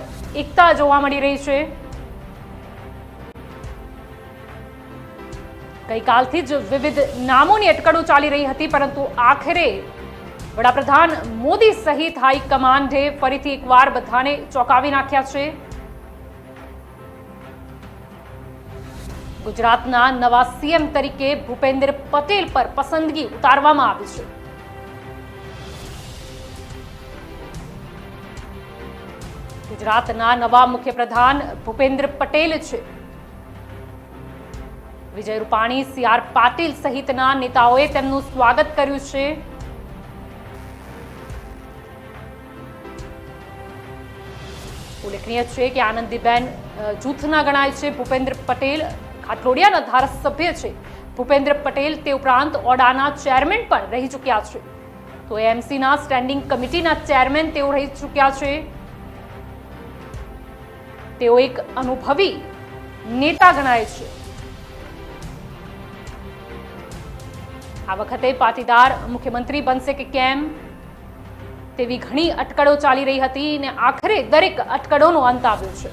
એકતા જોવા મળી રહી છે. ગઈકાલથી જ વિવિધ નામોની અટકળો ચાલી રહી હતી, પરંતુ આખરે વડાપ્રધાન મોદી સહિત હાઈકમાન્ડે ફરીથી એકવાર બધાને ચોંકાવી નાખ્યા છે. ગુજરાતના નવા સીએમ તરીકે ભૂપેન્દ્ર પટેલ પર પસંદગી ઉતારવામાં આવી છે. ગુજરાતના નવા મુખ્યપ્રધાન ભૂપેન્દ્ર પટેલ છે. વિજય રૂપાણી, સી.આર. પાટીલ સહિતના નેતાઓએ તેમનું સ્વાગત કર્યું છે. ઉલ્લેખનીય છે કે આનંદીબેન જૂથના ગણાય છે ભૂપેન્દ્ર પટેલ. ઘાટલોડિયાના ધારાસભ્ય છે ભૂપેન્દ્ર પટેલ. તે ઉપરાંત ઓડાના ચેરમેન પણ રહી ચૂક્યા છે. તો એમસીના સ્ટેન્ડિંગ કમિટીના ચેરમેન તેઓ રહી ચૂક્યા છે. તેઓ એક અનુભવી નેતા ગણાય છે. આ વખતે પાટીદાર મુખ્યમંત્રી બનશે કે કેમ તેવી ઘણી અટકળો ચાલી રહી હતી અને આખરે દરેક અટકળોનો અંત આવ્યો છે.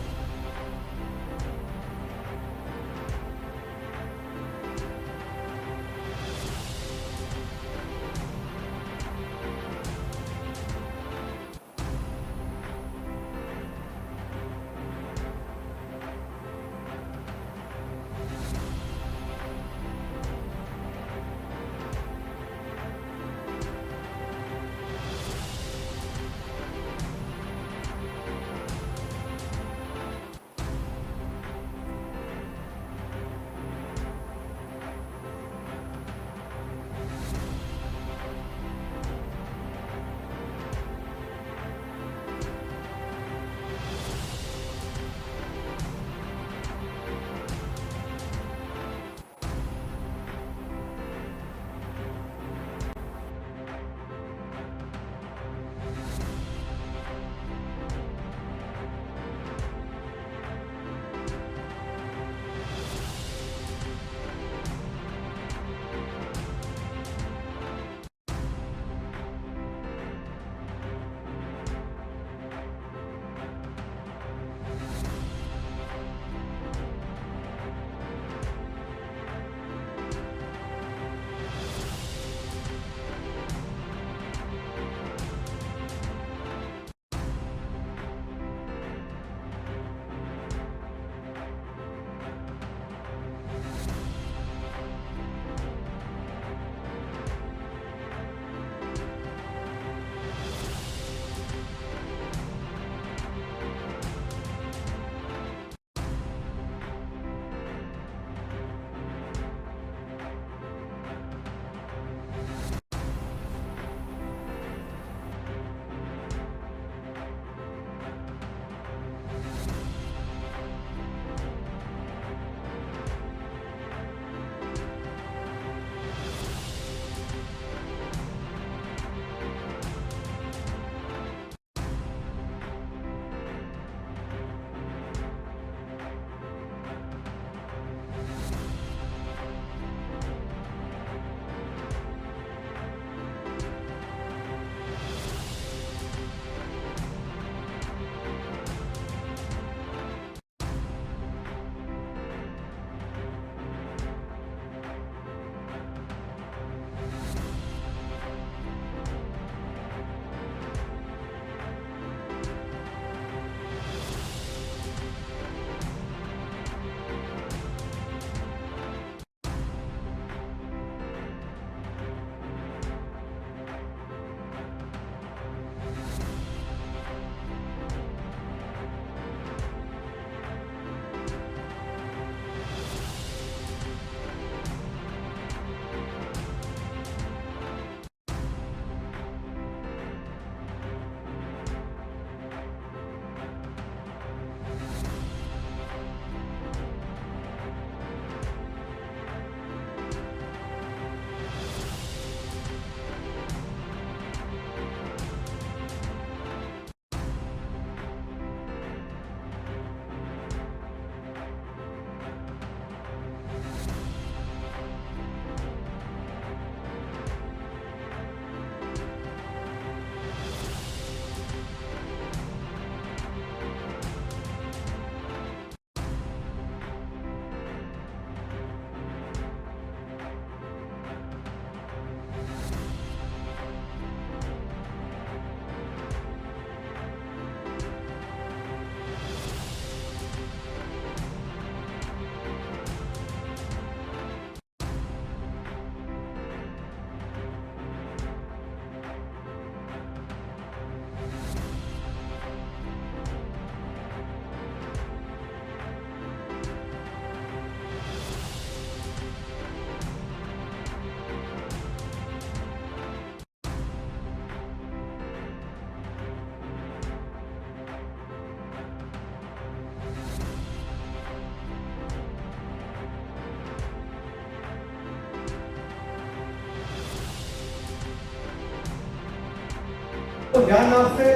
ધ્યાન આપશે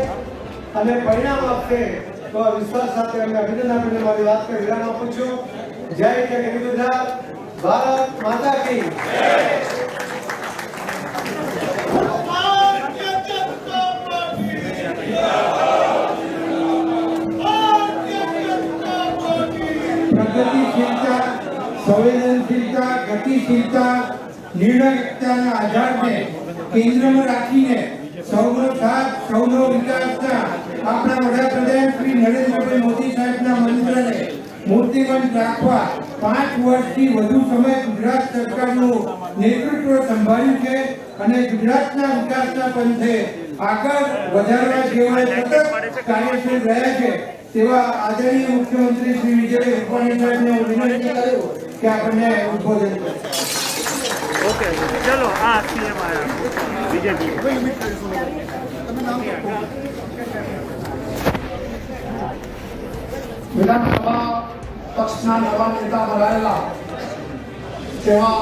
અને પરિણામ આપશે તો આ વિશ્વાસ સાથે અમે અભિનંદન આપીને મારી વાત પર વિરામ આપું છું. જય જય ગુજરાત, ભારત માતા કી પ્રગતિશીલતા, સંવેદનશીલતા, ગતિશીલતા, નિર્ણાયકતાના આધારને કેન્દ્રમાં રાખીને સૌનો સાથ, સૌનો વિકાસના આપણા વડાપ્રધાન શ્રી નરેન્દ્રભાઈ મોદી સાહેબના મંત્રને મૂર્તિમંત રાખવા 5 વર્ષથી વધુ સમય ગુજરાત સરકારનું નેતૃત્વ સંભાળ્યું છે અને ગુજરાતના વિકાસના પંથે આગળ વધારવા જેવા સતત કાર્યશીલ રહ્યા છે તેવા આદરણીય મુખ્યમંત્રી શ્રી વિજયભાઈ રૂપાણી સાહેબને હું વિનંતી કરું કે આપણને ઉદ્બોધન કરે. ओके चलो सीएम आया बीजेपी विधानसभा पक्षना नवा नेता बनायेला तेवा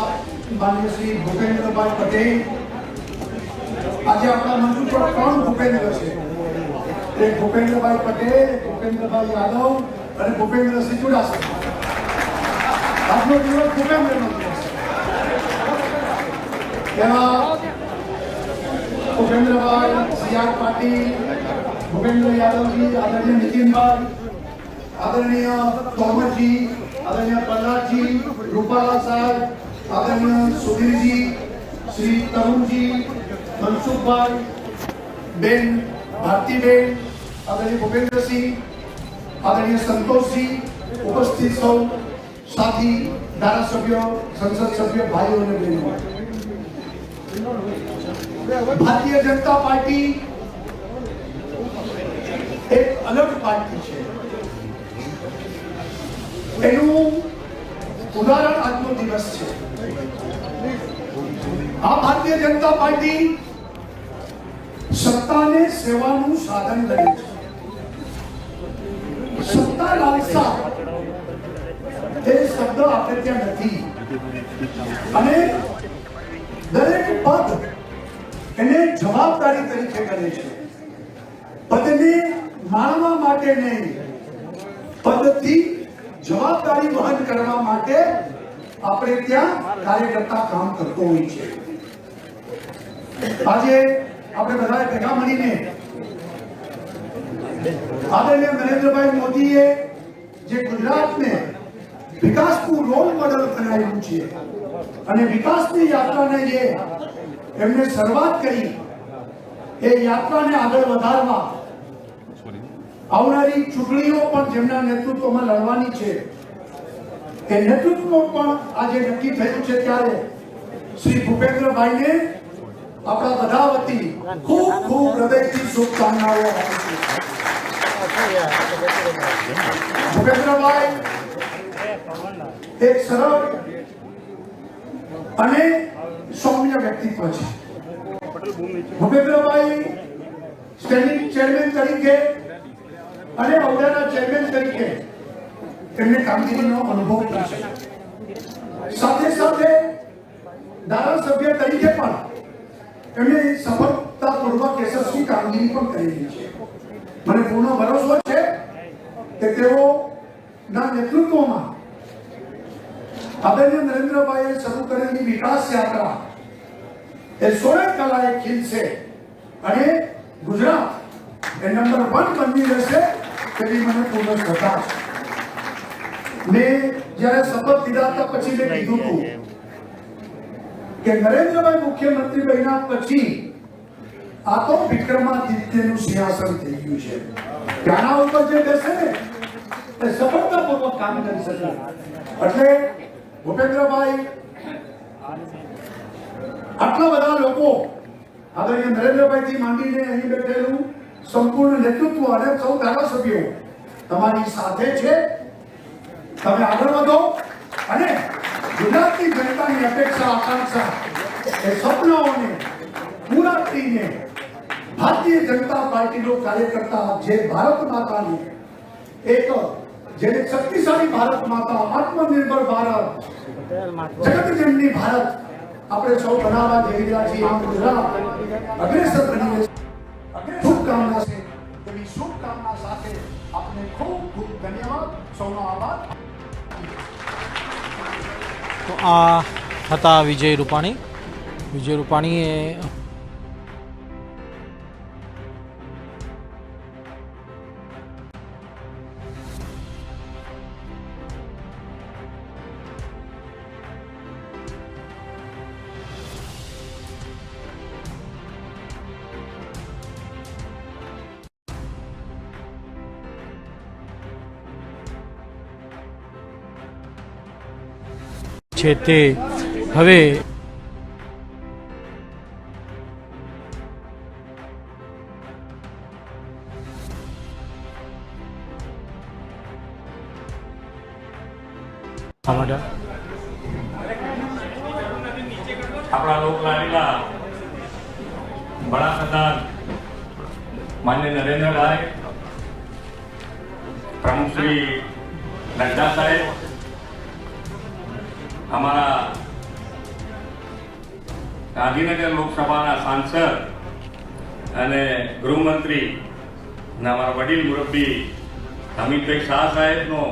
माननीय श्री भूपेन्द्रभाई पटेल आज अपना मंच पर 3 भूपेन्द्र છે. एक भूपेन्द्रभाई पटेल, भूपेन्द्रभाई यादव और भूपेन्द्र सिंह चुडासमा. આજનો દિવસ ભૂપેન્દ્રનો દિવસ છે. भूपेन्द्रभाई, CR पाटिल, भूपेन्द्र यादव जी, आदरणीय नितिन भाई, आदरणीय तोमर जी, आदरणीय प्रहलाद जी, रूपाला साहब, आदरणीय सुधीर जी, श्री तरुण जी, मनसुख भाई, बेन भारती बेन, आदरणीय भूपेन्द्र सिंह, आदरणीय संतोष जी, उपस्थित सौ साथी धारासभ्यों, संसद सभ्य भाइयों ने बहनों, भारतीय जनता पार्टी एक अलग पार्टी है. એનું ઉદાહરણ આજનો દિવસ છે. આ ભારતીય જનતા પાર્ટી સત્તાને સેવાનું સાધન કરે છે. સત્તા લાલસા એ શબ્દ આપણે ત્યાં નથી અને દરેક પદ એને જવાબદારી તરીકે કરે છે. પદને માણવા માટે નહીં, પદથી જવાબદારી વહન કરવા માટે આપણે ત્યાં કાર્યકર્તા કામ કરતો હોય છે. આજે આપણે બધાએ ભેગા મળીને આદરણીય નરેન્દ્રભાઈ મોદીએ જે ગુજરાતને વિકાસનું રોલ મોડલ બનાવ્યું છે અને વિકાસની યાત્રાને જે એમને શરૂઆત કરી એ યાત્રાને આગળ વધારવા આવનારી ચૂંટણીઓ પણ જેમના નેતૃત્વમાં લડવાની છે એ નેતૃત્વ પણ આજે નક્કી થયું છે ત્યારે શ્રી ભૂપેન્દ્રભાઈને આપણા બધા વતી ખૂબ ખૂબ હૃદયથી શુભકામનાઓ આપું છું. ભૂપેન્દ્રભાઈ એક સરળ અને સૌમ્ય વ્યક્તિત્વ છે. ભૂપેન્દ્રભાઈ સ્ટેન્ડિંગ ચેરમેન તરીકે અને ઔદાના ચેરમેન તરીકે એમને કામગીરીનો અનુભવ કર્યો છે. સાથે સાથે ધારાસભ્ય તરીકે પણ એમને સફળતાપૂર્વક યશસ્વી કામગીરી પણ કરેલી છે. મને પૂર્ણ ભરોસો છે કે તેઓના નેતૃત્વમાં આદરણીય નરેન્દ્રભાઈએ શરૂ કરેલી વિકાસ યાત્રા એ 16 કલાએ ખીલશે અને ગુજરાત એ નંબર 1 બની રહેશે તેવી મને પૂર્ણ શ્રદ્ધા છે. મેં જ્યારે શપથ લીધા હતા પછી મેં કીધું હતું કે નરેન્દ્રભાઈ મુખ્યમંત્રી બન્યા પછી આ તો વિક્રમાદિત્યનું સિંહાસન થઈ ગયું છે. ત્યાંના ઉપર જે બેસે ને એ સફળતાપૂર્વક કામ કરી શકે. એટલે ભૂપેન્દ્રભાઈ આટલા બધા લોકો આદરણીય નરેન્દ્રભાઈથી માંડીને અહીં બેઠેલું સંપૂર્ણ નેતૃત્વ અને સૌ ધારાસભ્યો તમારી સાથે છે. તમે આગળ વધો અને ગુજરાતની જનતાની અપેક્ષા આકાંક્ષા એ સપનાઓને પૂરા કરીને ભારતીય જનતા પાર્ટીનો કાર્યકર્તા જે ભારત માતાની એક જેને શક્તિશાળી ભારત માતા, આત્મનિર્ભર ભારત, જગતજનની ભારત આપણે સૌ બનાવવા જઈ રહ્યા છીએ. ગુજરાત અગ્રેસર બની રહેશે. શુભકામના છે તેવી શુભકામના સાથે આપને ખૂબ ખૂબ ધન્યવાદ, સૌનો આભાર. તો આ હતા વિજય રૂપાણી. વિજય રૂપાણીએ છે તે હવે આપણા લોકલાડીલા વડાપ્રધાન માન્ય નરેન્દ્રભાઈ, પ્રમુખ શ્રી નડ્ડા સાહેબ, અમારા ગાંધીનગર લોકસભાના સાંસદ અને ગૃહમંત્રી અને અમારા વડીલ મુરબ્બી અમિતભાઈ શાહ સાહેબનો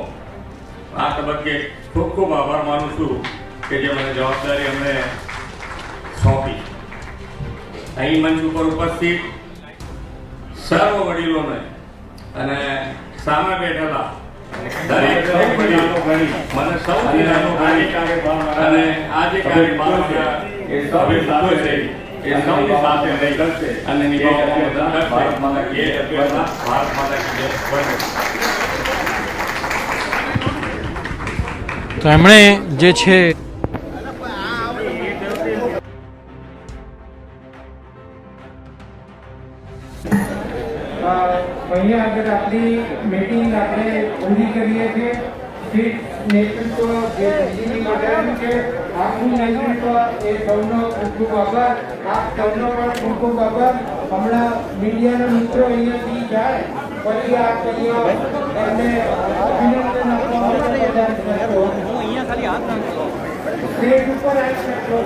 આ તબક્કે ખૂબ ખૂબ આભાર માનું છું કે જે મને જવાબદારી અમને સોંપી. અહીં મંચ ઉપર ઉપસ્થિત સર્વ વડીલોને અને સામે બેઠેલા દરેક વડીલો મને સૌથી નાનો ગણી અને આ જે કાર્યક્રમ હવે થયો છે એ સૌની સાથે રહી અને નિભાવવામાં ભારત માતા કી જય. તો એમણે જે છે અહીંયા આગળ આપણી મીટિંગ આપણે પૂરી કરીએ છીએ. શીર્ષ નેતૃત્વ જે દિલ્હીની મંડળનું છે, આખું નેતૃત્વ એ સૌનો ખૂબ ખૂબ આભાર. આપ સૌનો પણ ખૂબ ખૂબ આભાર. હમણાં મીડિયાના મિત્રો અહીંયાથી જાય પછી આપ અહીંયા એમને અભિનંદન આપવા માટે પ્રદાન કરશો. સ્ટેજ ઉપર આવી શકશો.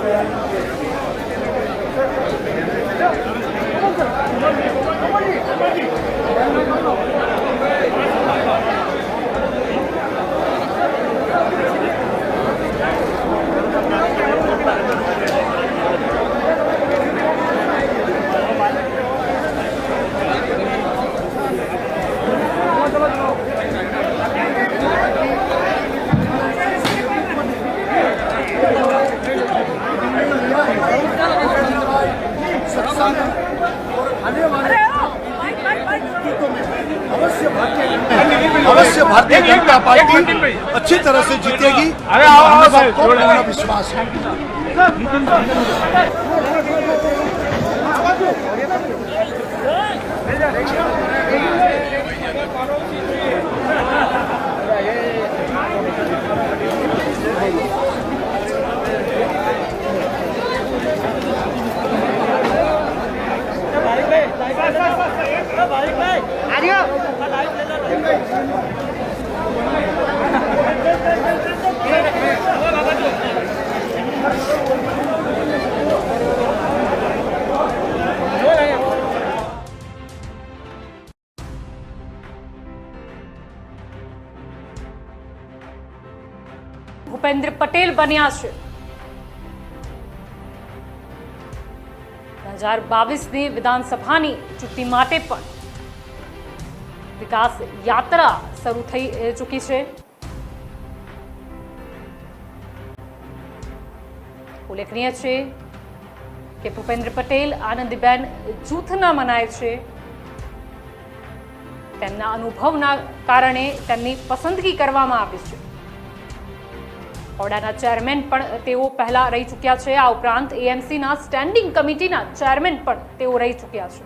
अवश्य भारतीय जनता पार्टी अच्छी तरह से जीतेगी. हमें सबको पूर्ण विश्वास है. ભૂપેન્દ્ર પટેલ બન્યા છે. 2022ની વિધાનસભાની ચૂંટણી માટે પણ વિકાસ યાત્રા શરૂ થઈ ચૂકી છે. ઉલ્લેખનીય છે કે ભૂપેન્દ્ર પટેલ આનંદીબેન જૂથના મનાય છે. તેમના અનુભવના કારણે તેમની પસંદગી કરવામાં આવી છે. ઓડાના ચેરમેન પણ તેઓ પહેલા રહી ચૂક્યા છે. આ ઉપરાંત એએમસીના સ્ટેન્ડિંગ કમિટીના ચેરમેન પણ તેઓ રહી ચૂક્યા છે.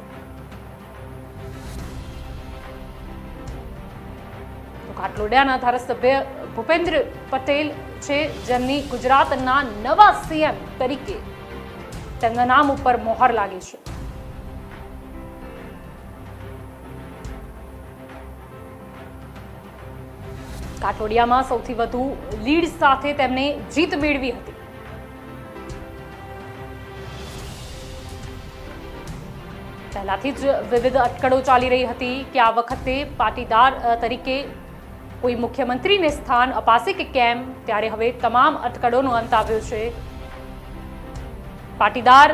કાટલોડિયાના ધારાસભ્ય ભૂપેન્દ્ર પટેલ છે, જેમની ગુજરાતના નવા સીએમ તરીકે તેમના નામ ઉપર મોહર લાગી છે. કાટલોડિયામાં સૌથી વધુ લીડ સાથે તેમણે જીત મેળવી હતી. પહેલાથી જ વિવિધ અટકળો ચાલી રહી હતી કે આ વખતે પાટીદાર તરીકે કોઈ મુખ્યમંત્રીને સ્થાન અપાશે કે કેમ, ત્યારે હવે તમામ અટકળોનો અંત આવ્યો છે. પાટીદાર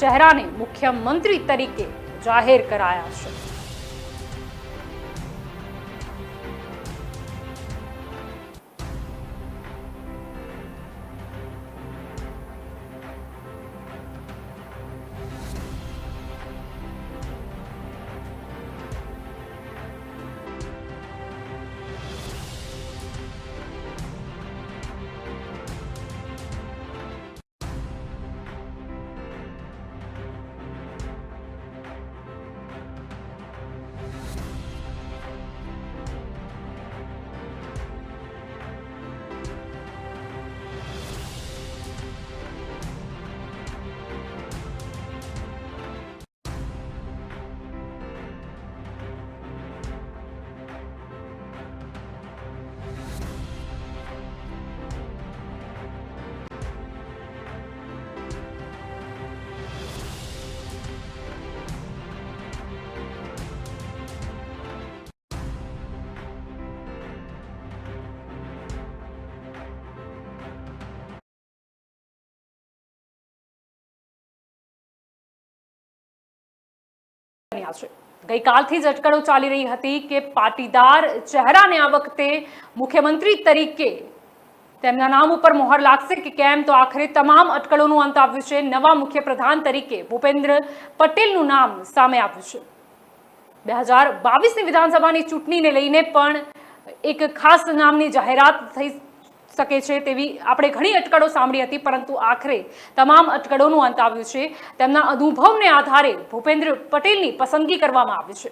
ચહેરાને મુખ્યમંત્રી તરીકે જાહેર કરાયા છે. ગઈકાલથી જ અટકળો ચાલી રહી હતી કે પાટીદાર ચહેરાને આ વખતે મુખ્યમંત્રી તરીકે તેમના નામ ઉપર મોહર લાગશે કે કેમ, તો આખરે તમામ અટકળોનું અંત આવ્યું છે. નવા મુખ્યપ્રધાન તરીકે ભૂપેન્દ્ર પટેલનું નામ સામે આવ્યું છે. 2022ની વિધાનસભાની ચૂંટણીને લઈને પણ એક ખાસ નામની જાહેરાત થઈ શકે છે તેવી આપણે ઘણી અટકળો સાંભળી હતી, પરંતુ આખરે તમામ અટકળોનું અંત આવ્યું છે. તેમના અનુભવને આધારે ભૂપેન્દ્ર પટેલની પસંદગી કરવામાં આવી છે.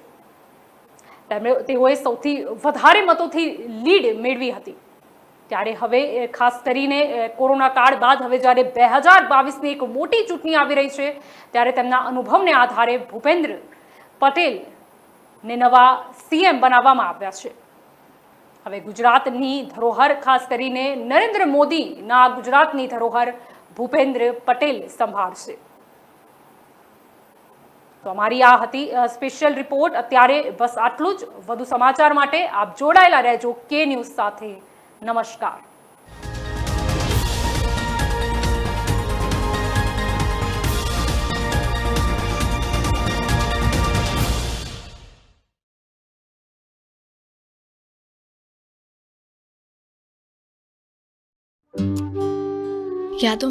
તેઓએ સૌથી વધારે મતોથી લીડ મેળવી હતી. ત્યારે હવે ખાસ કરીને કોરોના કાળ બાદ હવે જ્યારે 2022ની એક મોટી ચૂંટણી આવી રહી છે, ત્યારે તેમના અનુભવને આધારે ભૂપેન્દ્ર પટેલને નવા સીએમ બનાવવામાં આવ્યા છે. હવે ગુજરાતની ધરોહર, ખાસ કરીને નરેન્દ્ર મોદીના ગુજરાતની ધરોહર ભૂપેન્દ્ર પટેલ સંભાળશે. તો અમારી આ હતી સ્પેશિયલ રિપોર્ટ. અત્યારે બસ આટલું જ. વધુ સમાચાર માટે આપ જોડાયેલા રહેજો કે ન્યૂઝ સાથે. નમસ્કાર. यादों